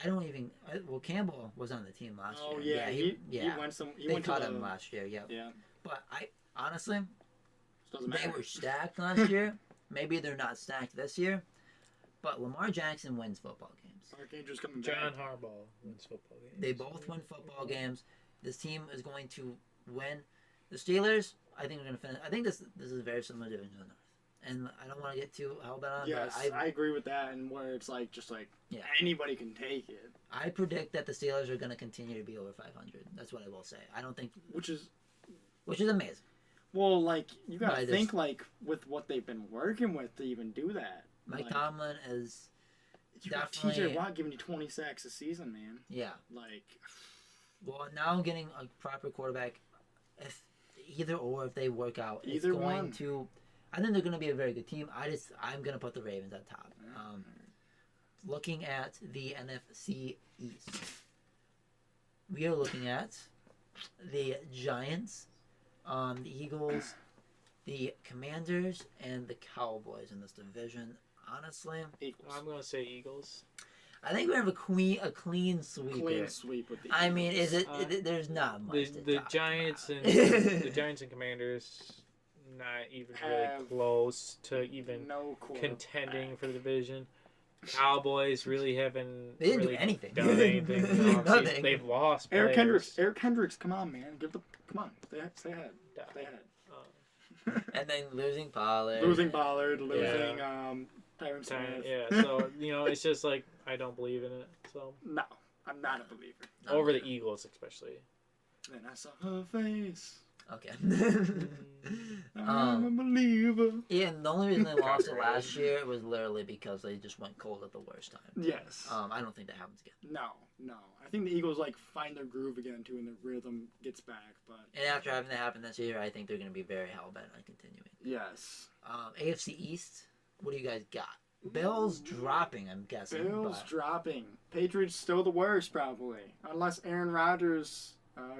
Speaker 1: I don't even. Well, Campbell was on the team last year.
Speaker 2: Oh yeah, he went some.
Speaker 1: They cut him last year. Yep.
Speaker 2: Yeah.
Speaker 1: But I honestly,
Speaker 2: doesn't matter.
Speaker 1: They were stacked last year. Maybe they're not stacked this year. But Lamar Jackson wins football games.
Speaker 2: Archangel's coming back.
Speaker 3: John Harbaugh wins football games.
Speaker 1: They both win football games. This team is going to win. The Steelers, I think, are going to finish. I think this is very similar to Divisional North. And I don't want to get too hell-bent on it.
Speaker 2: Yes, I agree with that. And where it's like, just like, anybody can take it.
Speaker 1: I predict that the Steelers are going to continue to be over 500. That's what I will say. I don't think... Which is amazing.
Speaker 2: Well, like, you got to think, like, with what they've been working with to even do that.
Speaker 1: Mike Tomlin is
Speaker 2: definitely... TJ Watt giving you 20 sacks a season, man.
Speaker 1: Yeah.
Speaker 2: Like...
Speaker 1: Well, now getting a proper quarterback, if they work out, I think they're going to be a very good team. I'm going to put the Ravens at top. Looking at the NFC East, we are looking at the Giants, the Eagles, the Commanders, and the Cowboys in this division. Honestly,
Speaker 3: I'm going to say Eagles.
Speaker 1: I think we have a clean sweep.
Speaker 2: Clean sweep with the Eagles.
Speaker 1: I mean, is it? There's not much.
Speaker 3: The Giants and the Giants and Commanders, not even really close to even contending for the division. Cowboys really haven't.
Speaker 1: They didn't do anything.
Speaker 3: Done anything.
Speaker 1: Nothing.
Speaker 3: They've lost.
Speaker 2: Eric Hendricks, come on, man, come on, stay ahead.
Speaker 1: And then losing Pollard.
Speaker 2: Losing Tyron Smith.
Speaker 3: Yeah, so it's just like I don't believe in it. So
Speaker 2: no, I'm not a believer.
Speaker 3: Over the Eagles, especially.
Speaker 2: Then I saw her face.
Speaker 1: Okay.
Speaker 2: I'm a believer.
Speaker 1: Yeah, and the only reason they lost it last year was literally because they just went cold at the worst time.
Speaker 2: Yes.
Speaker 1: I don't think that happens again.
Speaker 2: No. I think the Eagles find their groove again too, and their rhythm gets back. But
Speaker 1: and after having that happen this year, I think they're going to be very hell bent on continuing.
Speaker 2: Yes.
Speaker 1: AFC East. What do you guys got? Bills dropping, I'm guessing.
Speaker 2: Dropping. Patriots still the worst, probably. Unless Aaron Rodgers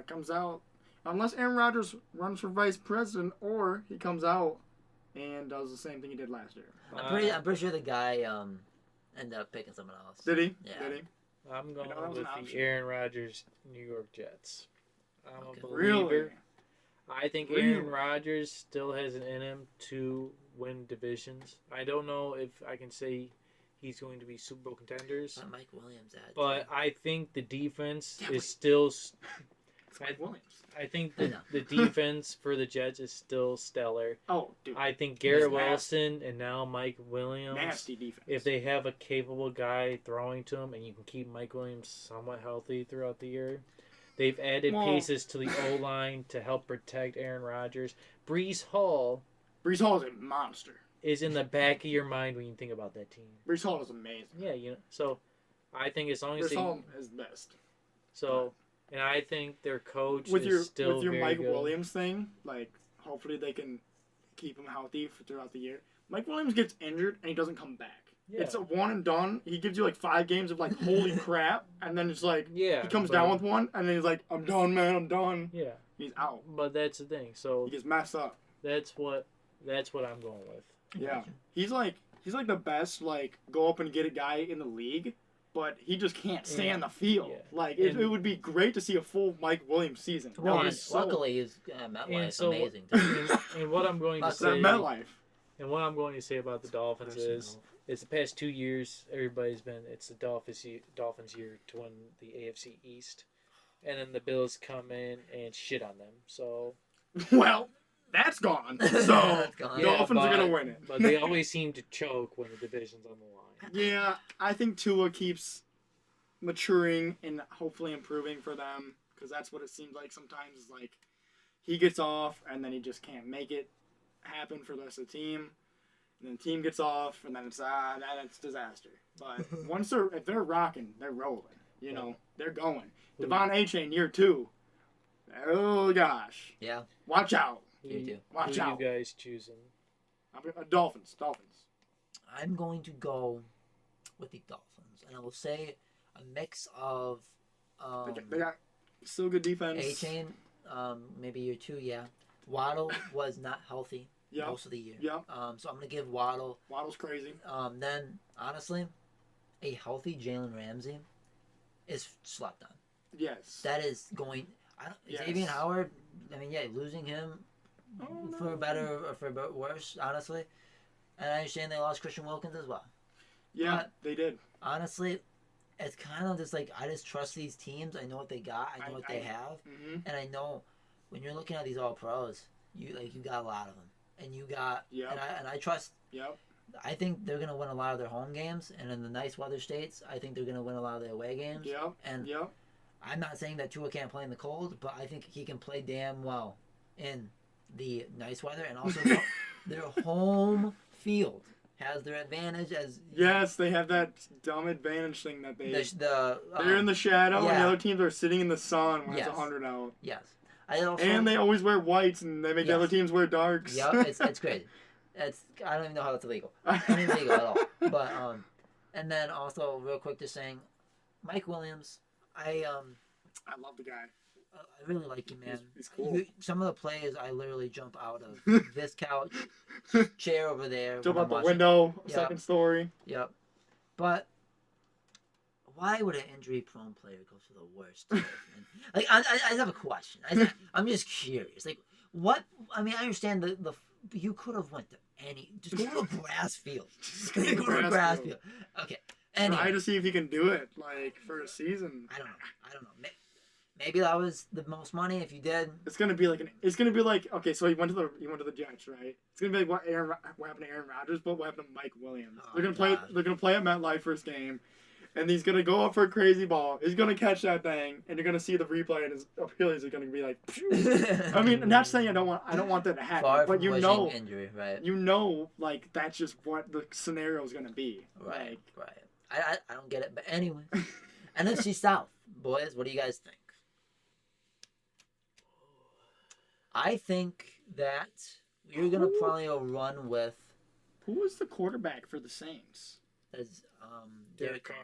Speaker 2: comes out. Unless Aaron Rodgers runs for vice president, or he comes out and does the same thing he did last year.
Speaker 1: I'm pretty sure the guy ended up picking someone else.
Speaker 2: Did he?
Speaker 1: Yeah.
Speaker 2: Did he?
Speaker 3: I'm going with the Aaron Rodgers New York Jets. I'm a believer.
Speaker 2: Really?
Speaker 3: I think Aaron Rodgers still has it in him to win divisions. I don't know if I can say he's going to be Super Bowl contenders.
Speaker 1: Mike Williams
Speaker 3: but I think the defense is still...
Speaker 2: Mike Williams.
Speaker 3: I think the defense for the Jets is still stellar.
Speaker 2: Oh, dude.
Speaker 3: I think Garrett Wilson and now Mike Williams.
Speaker 2: Nasty defense.
Speaker 3: If they have a capable guy throwing to him and you can keep Mike Williams somewhat healthy throughout the year. They've added pieces to the O-line to help protect Aaron Rodgers. Breece Hall
Speaker 2: is a monster.
Speaker 3: Is in the back of your mind when you think about that team.
Speaker 2: Breece Hall is amazing.
Speaker 3: Yeah, so I think as long as
Speaker 2: Breece Hall is best.
Speaker 3: So, and I think their coach
Speaker 2: with
Speaker 3: is still
Speaker 2: with your
Speaker 3: very
Speaker 2: Mike
Speaker 3: good.
Speaker 2: Williams thing, hopefully they can keep him healthy throughout the year. Mike Williams gets injured and he doesn't come back. Yeah. It's a one and done. He gives you 5 games of holy crap, and then it's he comes down with one, and then he's like, I'm done, man, I'm done.
Speaker 3: Yeah,
Speaker 2: he's out.
Speaker 3: But that's the thing. So
Speaker 2: he gets messed up.
Speaker 3: That's what I'm going with.
Speaker 2: Yeah, he's the best go up and get a guy in the league, but he just can't stay on the field. Yeah. It would be great to see a full Mike Williams season.
Speaker 1: Well, luckily he's MetLife's amazing.
Speaker 3: And what I'm going to say,
Speaker 2: MetLife.
Speaker 3: And what I'm going to say about the Dolphins is the past 2 years, it's the Dolphins year to win the AFC East. And then the Bills come in and shit on them. So,
Speaker 2: well, that's gone. So
Speaker 1: That's gone.
Speaker 2: Dolphins are gonna win it.
Speaker 3: But they always seem to choke when the division's on the line.
Speaker 2: Yeah, I think Tua keeps maturing and hopefully improving for them, because that's what it seems like sometimes. Is like he gets off and then he just can't make it happen for the rest of the team. And then the team gets off and then it's that's disaster. But if they're rocking, they're rolling. You know, they're going. Devon A-Chain year 2. Oh gosh.
Speaker 1: Yeah.
Speaker 2: Watch out.
Speaker 1: You do.
Speaker 2: Watch
Speaker 3: Who
Speaker 2: out.
Speaker 3: Who you guys choosing?
Speaker 2: Dolphins.
Speaker 1: I'm going to go with the Dolphins, and I will say a mix of
Speaker 2: They got still good defense.
Speaker 1: A-Chain, maybe year 2, yeah. Waddle was not healthy most of the year.
Speaker 2: Yep.
Speaker 1: So I'm going to give Waddle.
Speaker 2: Waddle's crazy.
Speaker 1: Then, honestly, a healthy Jalen Ramsey is slept on.
Speaker 2: Yes.
Speaker 1: That is going... Xavier Howard, I mean, yeah, losing him for better or for worse, honestly. And I understand they lost Christian Wilkins as well.
Speaker 2: Yeah,
Speaker 1: but
Speaker 2: they did.
Speaker 1: Honestly, it's kind of just like I just trust these teams. I know what they got. I know what they have, and I know when you're looking at these all pros, you got a lot of them, and you got and I trust.
Speaker 2: Yep.
Speaker 1: I think they're gonna win a lot of their home games, and in the nice weather states, I think they're gonna win a lot of their away games.
Speaker 2: Yep.
Speaker 1: And I'm not saying that Tua can't play in the cold, but I think he can play damn well in the nice weather, and also their home field has their advantage as
Speaker 2: they have that dumb advantage thing that they're in the shadow and the other teams are sitting in the sun when it's 100 out.
Speaker 1: Yes,
Speaker 2: and they always wear whites and they make the other teams wear darks.
Speaker 1: Yep, it's crazy. I don't even know how that's illegal. It's not illegal at all. But and then also real quick, just saying, Mike Williams, I
Speaker 2: love the guy.
Speaker 1: I really like him, man.
Speaker 2: He's cool.
Speaker 1: Some of the plays I literally jump out of this couch, chair over there.
Speaker 2: Jump out the window,
Speaker 1: Yep.
Speaker 2: second story.
Speaker 1: Yep. But why would an injury-prone player go to the worst? Like, I have a question. I'm just curious. Like, what? I mean, I understand the you could have went to just go to a grass field. Just go to a grass field. Okay. Anyway.
Speaker 2: Try to see if he can do it, like, for a season.
Speaker 1: I don't know. Maybe that was the most money. If you did,
Speaker 2: it's gonna be like okay. So he went to the Jets, right? It's gonna be like what happened to Aaron Rodgers, but what happened to Mike Williams? They're gonna play at MetLife first game, and he's gonna go up for a crazy ball. He's gonna catch that thing, and you're gonna see the replay, and his Achilles is gonna be like. I mean, I'm not saying I don't want that to happen, but
Speaker 1: injury, right?
Speaker 2: You know, like that's just what the scenario is gonna be.
Speaker 1: Right. I don't get it, but anyway, NFC South, boys, what do you guys think? I think that we're gonna probably run with.
Speaker 2: Who was the quarterback for the Saints?
Speaker 1: As Derek Carr.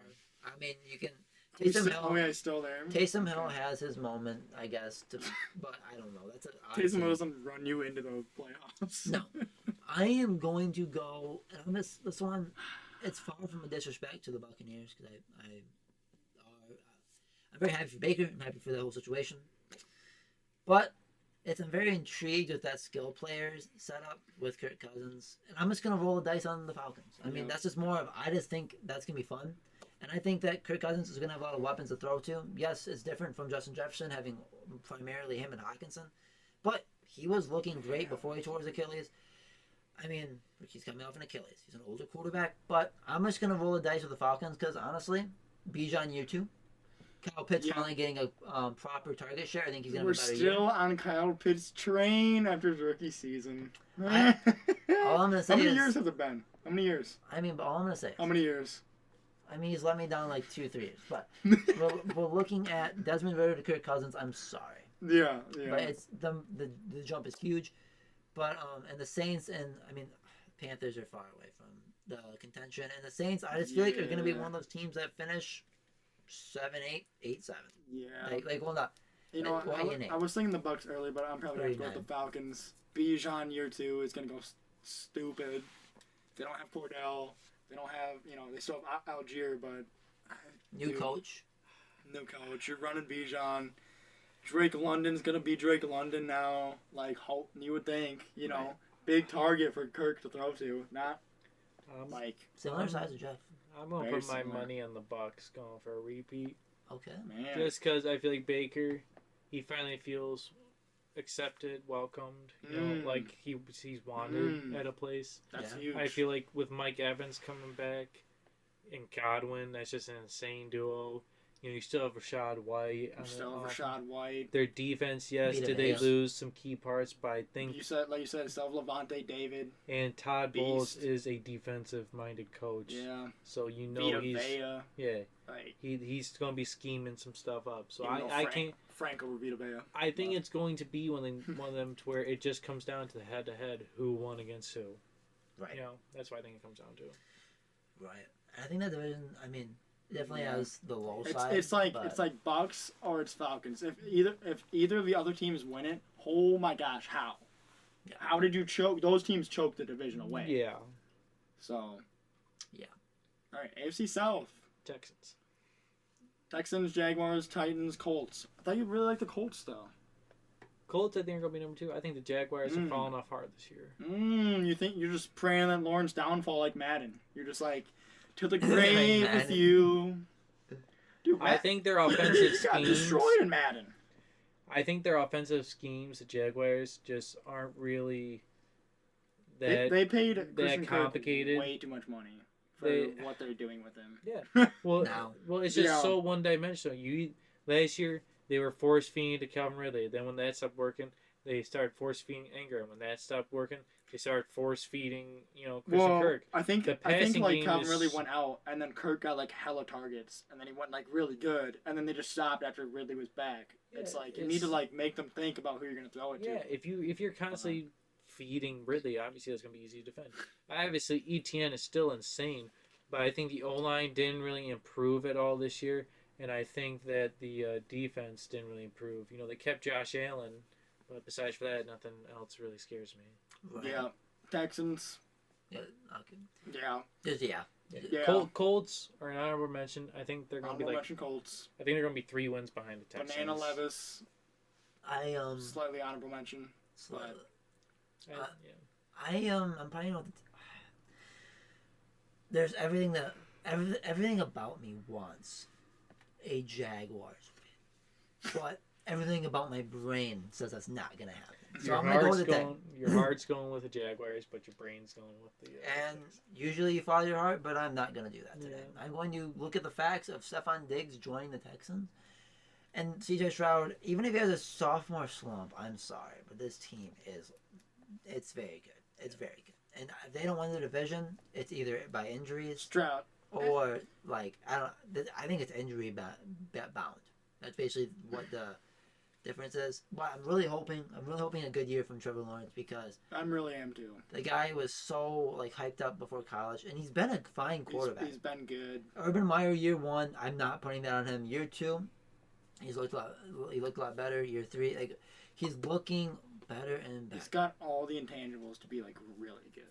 Speaker 1: I mean, you can.
Speaker 2: Taysom Hill. Oh yeah, he's still there.
Speaker 1: Taysom Hill has his moment, I guess. But I don't know. That's
Speaker 2: Taysom Hill doesn't run you into the playoffs.
Speaker 1: No, I am going to go. And this one. It's far from a disrespect to the Buccaneers because I'm very happy for Baker. I'm happy for the whole situation. But I'm very intrigued with that skill players setup with Kirk Cousins. And I'm just going to roll the dice on the Falcons. I mean, that's just more of, I just think that's going to be fun. And I think that Kirk Cousins is going to have a lot of weapons to throw to. Yes, it's different from Justin Jefferson having primarily him and Hawkinson. But he was looking great before he tore his Achilles. I mean, he's coming off an Achilles. He's an older quarterback. But I'm just going to roll the dice with the Falcons because, honestly, Bijan year 2. Kyle Pitts finally getting a proper target share. I think he's going to have a better year.
Speaker 2: We're still on Kyle Pitts' train after his rookie season.
Speaker 1: All I'm going to say
Speaker 2: How many years has it been? How many years?
Speaker 1: I mean, but all I'm going to say is,
Speaker 2: how many years?
Speaker 1: I mean, he's let me down like 2-3 years. But we're looking at Desmond Ridder to Kirk Cousins. I'm sorry.
Speaker 2: Yeah.
Speaker 1: But it's the jump is huge. But and the Saints and I mean Panthers are far away from the contention, and the Saints I just feel like are going to be one of those teams that finish 7-8, 8-7.
Speaker 2: Yeah.
Speaker 1: Like well not.
Speaker 2: You know, I was thinking the Bucs earlier, but I'm probably going to go with the Falcons. Bijan year 2 is going to go stupid. They don't have Cordell. They don't have they still have Algier, but
Speaker 1: new coach.
Speaker 2: You're running Bijan. Drake London's gonna be Drake London now. Like you would think, big target for Kirk to throw to. Not like
Speaker 1: Similar size to Jeff.
Speaker 3: I'm going to
Speaker 2: Very
Speaker 3: put my
Speaker 2: similar.
Speaker 3: money on the Bucks going for a repeat.
Speaker 1: Okay.
Speaker 2: man.
Speaker 3: Just because I feel like Baker, he finally feels accepted, welcomed. You know, like he's wanted at a place.
Speaker 2: That's
Speaker 1: Yeah.
Speaker 2: huge.
Speaker 3: I feel like with Mike Evans coming back and Godwin, that's just an insane duo. You know, you still have Rashad White.
Speaker 2: Still Rashad White.
Speaker 3: Their defense, yes.
Speaker 1: Vita
Speaker 3: Did they
Speaker 1: Vea.
Speaker 3: lose some key parts? But I think
Speaker 2: You said still Levante David.
Speaker 3: and Todd
Speaker 2: Beast.
Speaker 3: Bowles is a defensive-minded coach.
Speaker 2: Yeah.
Speaker 3: So you know
Speaker 2: Vita
Speaker 3: he's
Speaker 2: Vea.
Speaker 3: yeah
Speaker 2: Like
Speaker 3: he's going to be scheming some stuff up. So
Speaker 2: even though
Speaker 3: I can't.
Speaker 2: Frank over Vita Vea.
Speaker 3: I think it's going to be one of them to where it just comes down to the head-to-head who won against who.
Speaker 1: Right.
Speaker 3: You know, that's what I think it comes down to.
Speaker 1: Right. I think that division, I mean, definitely
Speaker 2: Yeah.
Speaker 1: has the low
Speaker 2: It's
Speaker 1: side.
Speaker 2: it's like
Speaker 1: but
Speaker 2: it's like Bucks or it's Falcons. If either of the other teams win it, oh my gosh, how?
Speaker 1: Yeah.
Speaker 2: How did you choke? Those teams choked the division away.
Speaker 3: Yeah,
Speaker 2: So.
Speaker 1: Yeah.
Speaker 2: All right, AFC South.
Speaker 3: Texans.
Speaker 2: Texans, Jaguars, Titans, Colts. I thought you really liked the Colts though.
Speaker 3: Colts, I think, are going to be number 2. I think the Jaguars are falling off hard this year.
Speaker 2: You think you're just praying that Lawrence downfall like Madden? You're just like to the grave with
Speaker 1: Madden.
Speaker 2: you. Dude,
Speaker 3: I think their offensive
Speaker 2: got
Speaker 3: schemes.
Speaker 2: destroyed in Madden.
Speaker 3: I think their offensive schemes, the Jaguars, just aren't really that.
Speaker 2: They paid Christian Kirk
Speaker 3: complicated.
Speaker 2: way too much money for what they're doing with him.
Speaker 3: Yeah. Well,
Speaker 1: Now.
Speaker 3: it's just
Speaker 2: Yeah.
Speaker 3: so one-dimensional. Last year they were force feeding to Calvin Ridley. Then when that stopped working, they started force feeding Ingram. When that stopped working, they started force feeding Christian Kirk.
Speaker 2: I think
Speaker 3: The
Speaker 2: like
Speaker 3: passing game
Speaker 2: Calvin
Speaker 3: is-
Speaker 2: really went out, and then Kirk got like hella targets, and then he went like really good, and then they just stopped after Ridley was back. It's
Speaker 3: Yeah,
Speaker 2: like you need to like make them think about who you're gonna throw it
Speaker 3: Yeah,
Speaker 2: to.
Speaker 3: if you're constantly feeding Ridley, obviously that's gonna be easy to defend. Obviously, ETN is still insane, but I think the O line didn't really improve at all this year, and I think that the defense didn't really improve. You know, they kept Josh Allen, but besides for that, nothing else really scares me.
Speaker 1: Right.
Speaker 2: Yeah, Texans.
Speaker 1: Yeah. Okay.
Speaker 2: Yeah,
Speaker 1: Just, yeah.
Speaker 2: yeah.
Speaker 3: Colts are an honorable mention. I think they're gonna be
Speaker 2: Honorable
Speaker 3: like
Speaker 2: mention Colts.
Speaker 3: I think they're gonna be 3 wins behind the Texans.
Speaker 2: Banana Levis,
Speaker 1: I
Speaker 2: slightly honorable mention.
Speaker 1: slightly.
Speaker 3: Yeah.
Speaker 1: I'm probably not. There's everything about me wants a Jaguars win, but everything about my brain says that's not gonna happen. So
Speaker 3: Your
Speaker 1: I'm gonna go
Speaker 3: heart's
Speaker 1: with the
Speaker 3: going. Your heart's going with the Jaguars, but your brain's going with the.
Speaker 1: And
Speaker 3: Texans.
Speaker 1: usually you follow your heart, but I'm not going to do that today.
Speaker 3: Yeah.
Speaker 1: I'm going to look at the facts of Stephon Diggs joining the Texans. And CJ Stroud, even if he has a sophomore slump, I'm sorry, but this team it's very good. It's very good. And if they don't win the division, it's either by injuries
Speaker 2: Stroud.
Speaker 1: or like I think it's injury bound. That's basically what the difference is. But I'm really hoping a good year from Trevor Lawrence because
Speaker 2: I really am too.
Speaker 1: the guy was so like hyped up before college, and he's been a fine quarterback.
Speaker 2: He's been good.
Speaker 1: Urban Meyer year 1, I'm not putting that on him. Year 2, he looked a lot better. Year 3, like he's looking better and better.
Speaker 2: He's got all the intangibles to be like really good.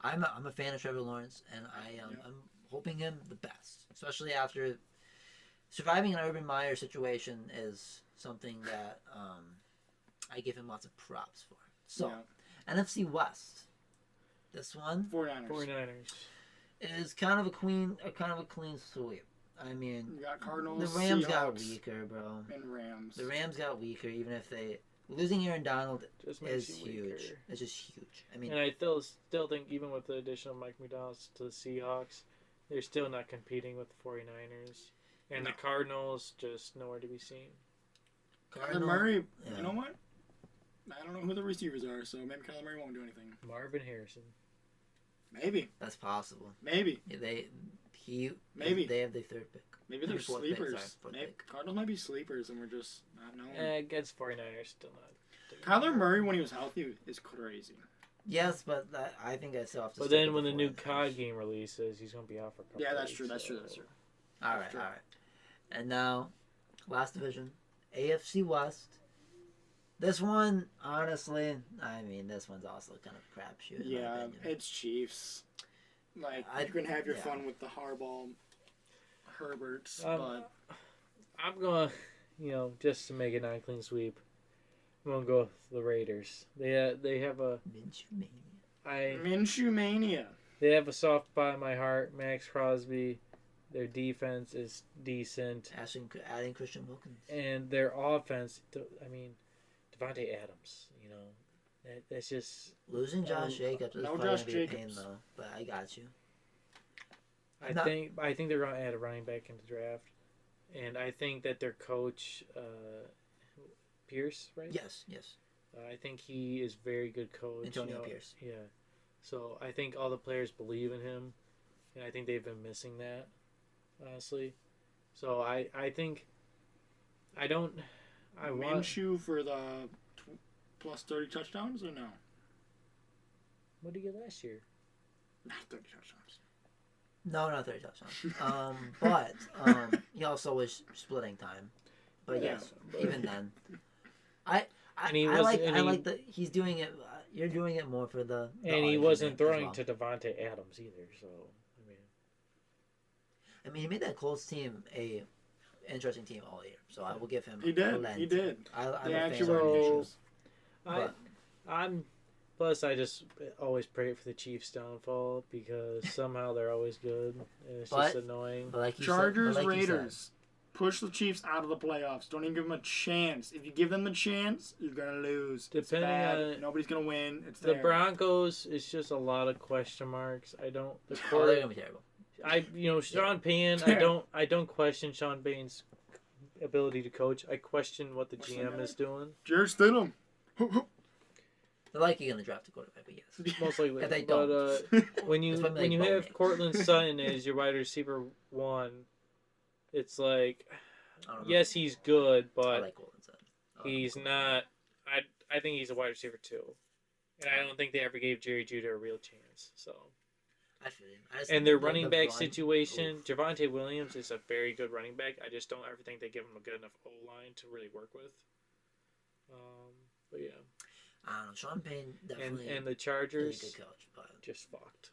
Speaker 1: I'm a fan of Trevor Lawrence, and I'm hoping him the best, especially after surviving an Urban Meyer situation is something that I give him lots of props for. So, NFC West, this one
Speaker 2: 49ers.
Speaker 1: is kind of a clean sweep. I mean,
Speaker 2: You got Cardinals.
Speaker 1: the Rams
Speaker 2: Seahawks,
Speaker 1: got weaker, bro.
Speaker 2: And Rams.
Speaker 1: The Rams got weaker, even if losing Aaron Donald
Speaker 3: Just makes
Speaker 1: is
Speaker 3: you
Speaker 1: huge.
Speaker 3: weaker.
Speaker 1: It's just huge. I mean,
Speaker 3: And I still think even with the addition of Mike McDonald's to the Seahawks, they're still not competing with the 49ers. And the Cardinals just nowhere to be seen.
Speaker 2: Kyler Murray.
Speaker 1: yeah.
Speaker 2: You know what? I don't know who the receivers are, so maybe Kyler Murray won't do anything.
Speaker 3: Marvin Harrison.
Speaker 2: Maybe.
Speaker 1: That's possible.
Speaker 2: Maybe.
Speaker 1: Yeah,
Speaker 2: Maybe.
Speaker 1: they have the third pick.
Speaker 2: Maybe they're
Speaker 1: Fourth pick,
Speaker 2: sleepers.
Speaker 1: sorry, fourth
Speaker 2: Maybe
Speaker 1: pick.
Speaker 2: Cardinals might be sleepers, and we're just not knowing.
Speaker 3: Against 49ers, still not.
Speaker 2: Kyler Murray, when he was healthy, is crazy.
Speaker 1: Yes, but I think I still have to.
Speaker 3: But
Speaker 1: stick
Speaker 3: then
Speaker 1: with
Speaker 3: when the new
Speaker 1: 49ers.
Speaker 3: COD game releases, he's going to be out for a couple
Speaker 2: Yeah, that's
Speaker 3: weeks,
Speaker 2: true. That's true.
Speaker 3: so-
Speaker 2: That's true.
Speaker 1: All right. And now, last division, AFC West. This one, honestly, I mean, this one's also kind of a crapshoot. in my
Speaker 2: Yeah,
Speaker 1: opinion.
Speaker 2: it's Chiefs. Like you can have your fun with the Harbaugh, Herberts, but
Speaker 3: I'm going to, just to make it not a clean sweep, I'm gonna go with the Raiders. They have a
Speaker 2: Minshew Mania.
Speaker 3: They have a soft spot in my heart. Max Crosby. Their defense is decent.
Speaker 1: Adding Christian Wilkins.
Speaker 3: And their offense, I mean, Devontae Adams, you know, that's just...
Speaker 1: Losing Josh Jacobs is probably going to be a pain, though. But I got you.
Speaker 3: I think they're going to add a running back in the draft. And I think that their coach, Pierce, right?
Speaker 1: Yes.
Speaker 3: I think he is very good coach.
Speaker 1: Antonio Pierce.
Speaker 3: Yeah. So I think all the players believe in him. And I think they've been missing that, honestly. So I think... I want
Speaker 2: Minshew for the plus 30 touchdowns or no?
Speaker 3: What did he get last year?
Speaker 2: Not 30 touchdowns.
Speaker 1: No, not 30 touchdowns. But he also was splitting time. But yes, even then, I like that he's doing it. You're doing it more for the
Speaker 3: and he wasn't throwing to Devontae Adams either. So
Speaker 1: I mean, he made that Colts team a interesting team all year. So I will give him.
Speaker 2: He did.
Speaker 1: A
Speaker 2: he did.
Speaker 1: I'm
Speaker 2: the
Speaker 1: a
Speaker 2: actual.
Speaker 3: Plus, I just always pray for the Chiefs' downfall because somehow they're always good. And it's just annoying.
Speaker 1: But like
Speaker 2: Chargers, Raiders. Push the Chiefs out of the playoffs. Don't even give them a chance. If you give them a chance, you're going to lose.
Speaker 3: Depending on...
Speaker 2: Nobody's going to win. It's
Speaker 3: the Broncos, it's just a lot of question marks. I don't...
Speaker 1: they're going to be terrible.
Speaker 3: Sean Payne, I don't question Sean Payne's ability to coach. I question what the GM is doing.
Speaker 2: Jared Stidham.
Speaker 1: They're likely going to draft a quarterback, but yes.
Speaker 3: Most likely.
Speaker 1: If they don't.
Speaker 3: But when you have Cortland Sutton as your wide receiver 1, it's like, yes, he's good, but
Speaker 1: I like Cortland Sutton.
Speaker 3: He's not. I think he's a wide receiver 2. And I don't think they ever gave Jerry Judy a real chance. So.
Speaker 1: I feel you.
Speaker 3: And their running back situation, Javonte Williams is a very good running back. I just don't ever think they give him a good enough O-line to really work with. But yeah.
Speaker 1: I don't know. Sean Payne definitely
Speaker 3: and the Chargers
Speaker 1: is a good coach, but
Speaker 3: just fucked.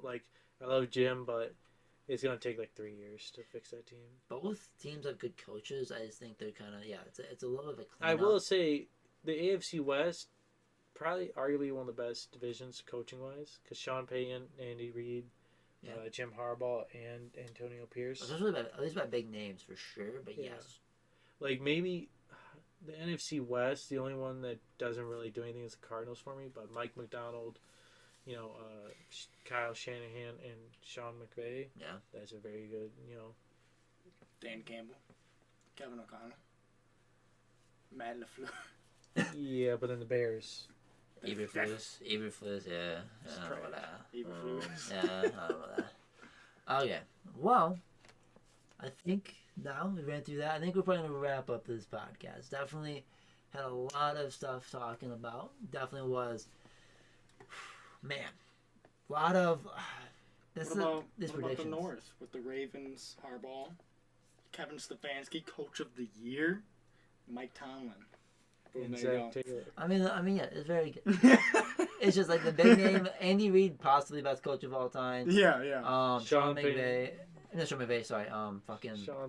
Speaker 3: Like I love Jim, but it's gonna take like 3 years to fix that team.
Speaker 1: Both teams have good coaches. I just think they're kind of It's a little bit of a cleanup.
Speaker 3: I will say the AFC West probably arguably one of the best divisions coaching wise because Sean Payton, Andy Reid, Jim Harbaugh, and Antonio Pierce.
Speaker 1: Especially at least by big names for sure. But yes,
Speaker 3: like maybe. The NFC West, the only one that doesn't really do anything is the Cardinals for me. But Mike McDonald, Kyle Shanahan, and Sean McVay.
Speaker 1: Yeah,
Speaker 3: that's a very good.
Speaker 2: Dan Campbell, Kevin O'Connell, Matt LaFleur.
Speaker 3: Yeah, but then the Bears.
Speaker 1: Eberflus, yeah. I don't know about that.
Speaker 2: Eberflus.
Speaker 1: Yeah, I don't know about that. Okay, well, I think. Now we ran through that. I think we're probably going to wrap up this podcast. Definitely had a lot of stuff talking about. Definitely was, man, a lot of
Speaker 2: What about the North with the Ravens, Harbaugh, Kevin Stefanski, Coach of the Year, Mike Tomlin. Boom, there you go.
Speaker 1: I mean, yeah, it's very good. It's just like the big name, Andy Reid, possibly best coach of all time.
Speaker 2: Yeah.
Speaker 1: Sean McVay. No, Sean McVay, sorry.
Speaker 3: Sean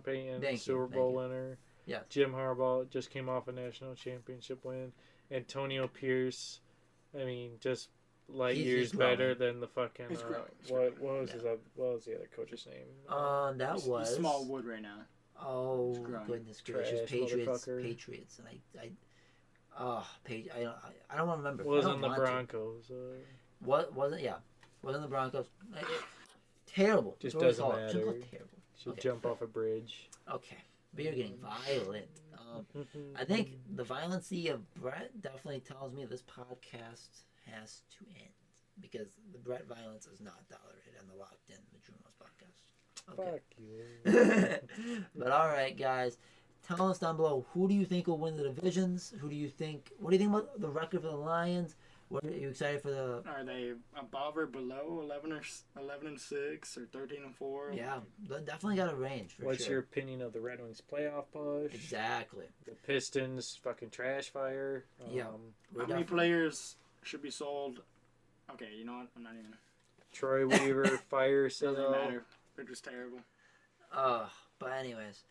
Speaker 3: Payton, Super Bowl winner.
Speaker 1: Yeah.
Speaker 3: Jim Harbaugh just came off a national championship win. Antonio Pierce, I mean, just light years better than the fucking. What was the other coach's name?
Speaker 1: That was
Speaker 2: he's Smallwood right now.
Speaker 1: Oh goodness gracious, Patriots, and I don't want to remember.
Speaker 3: Was on the Broncos.
Speaker 1: What wasn't? Yeah, wasn't the Broncos. Terrible.
Speaker 3: Just doesn't matter.
Speaker 1: Terrible.
Speaker 3: Should jump off a bridge.
Speaker 1: Okay. But you're getting violent. I think the violency of Bret definitely tells me this podcast has to end. Because the Bret violence is not tolerated on the Locked In Madrunos podcast. Okay.
Speaker 3: Fuck you.
Speaker 1: But alright, guys. Tell us down below, who do you think will win the divisions? What do you think about the record for the Lions? What are you excited for the?
Speaker 2: Are they above or below 11 and 6 or 13 and 4?
Speaker 1: Yeah, definitely got a range for
Speaker 3: What's your opinion of the Red Wings playoff push?
Speaker 1: Exactly.
Speaker 3: The Pistons fucking trash fire.
Speaker 1: Yeah.
Speaker 2: How many players should be sold? Okay, you know what? I'm not even.
Speaker 3: Troy Weaver fire sale.
Speaker 2: Doesn't matter. They're just terrible.
Speaker 1: But anyways,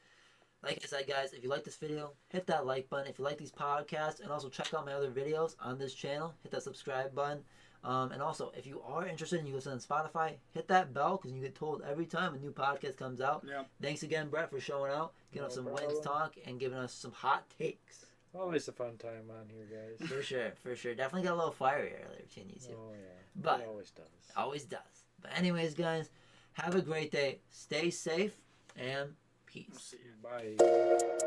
Speaker 1: Like I said, guys, if you like this video, hit that like button. If you like these podcasts, and also check out my other videos on this channel, hit that subscribe button. And also, if you are interested and you listen on Spotify, hit that bell because you get told every time a new podcast comes out.
Speaker 2: Yeah.
Speaker 1: Thanks again, Brett, for showing out, giving us some
Speaker 3: problem.
Speaker 1: Wings talk, and giving us some hot takes.
Speaker 3: Always a fun time on here, guys.
Speaker 1: For sure, for sure. Definitely got a little fiery earlier between you two.
Speaker 3: Oh, yeah.
Speaker 1: But
Speaker 3: it always does.
Speaker 1: Always does. But anyways, guys, have a great day. Stay safe and peace.
Speaker 2: We'll see you.
Speaker 3: Bye.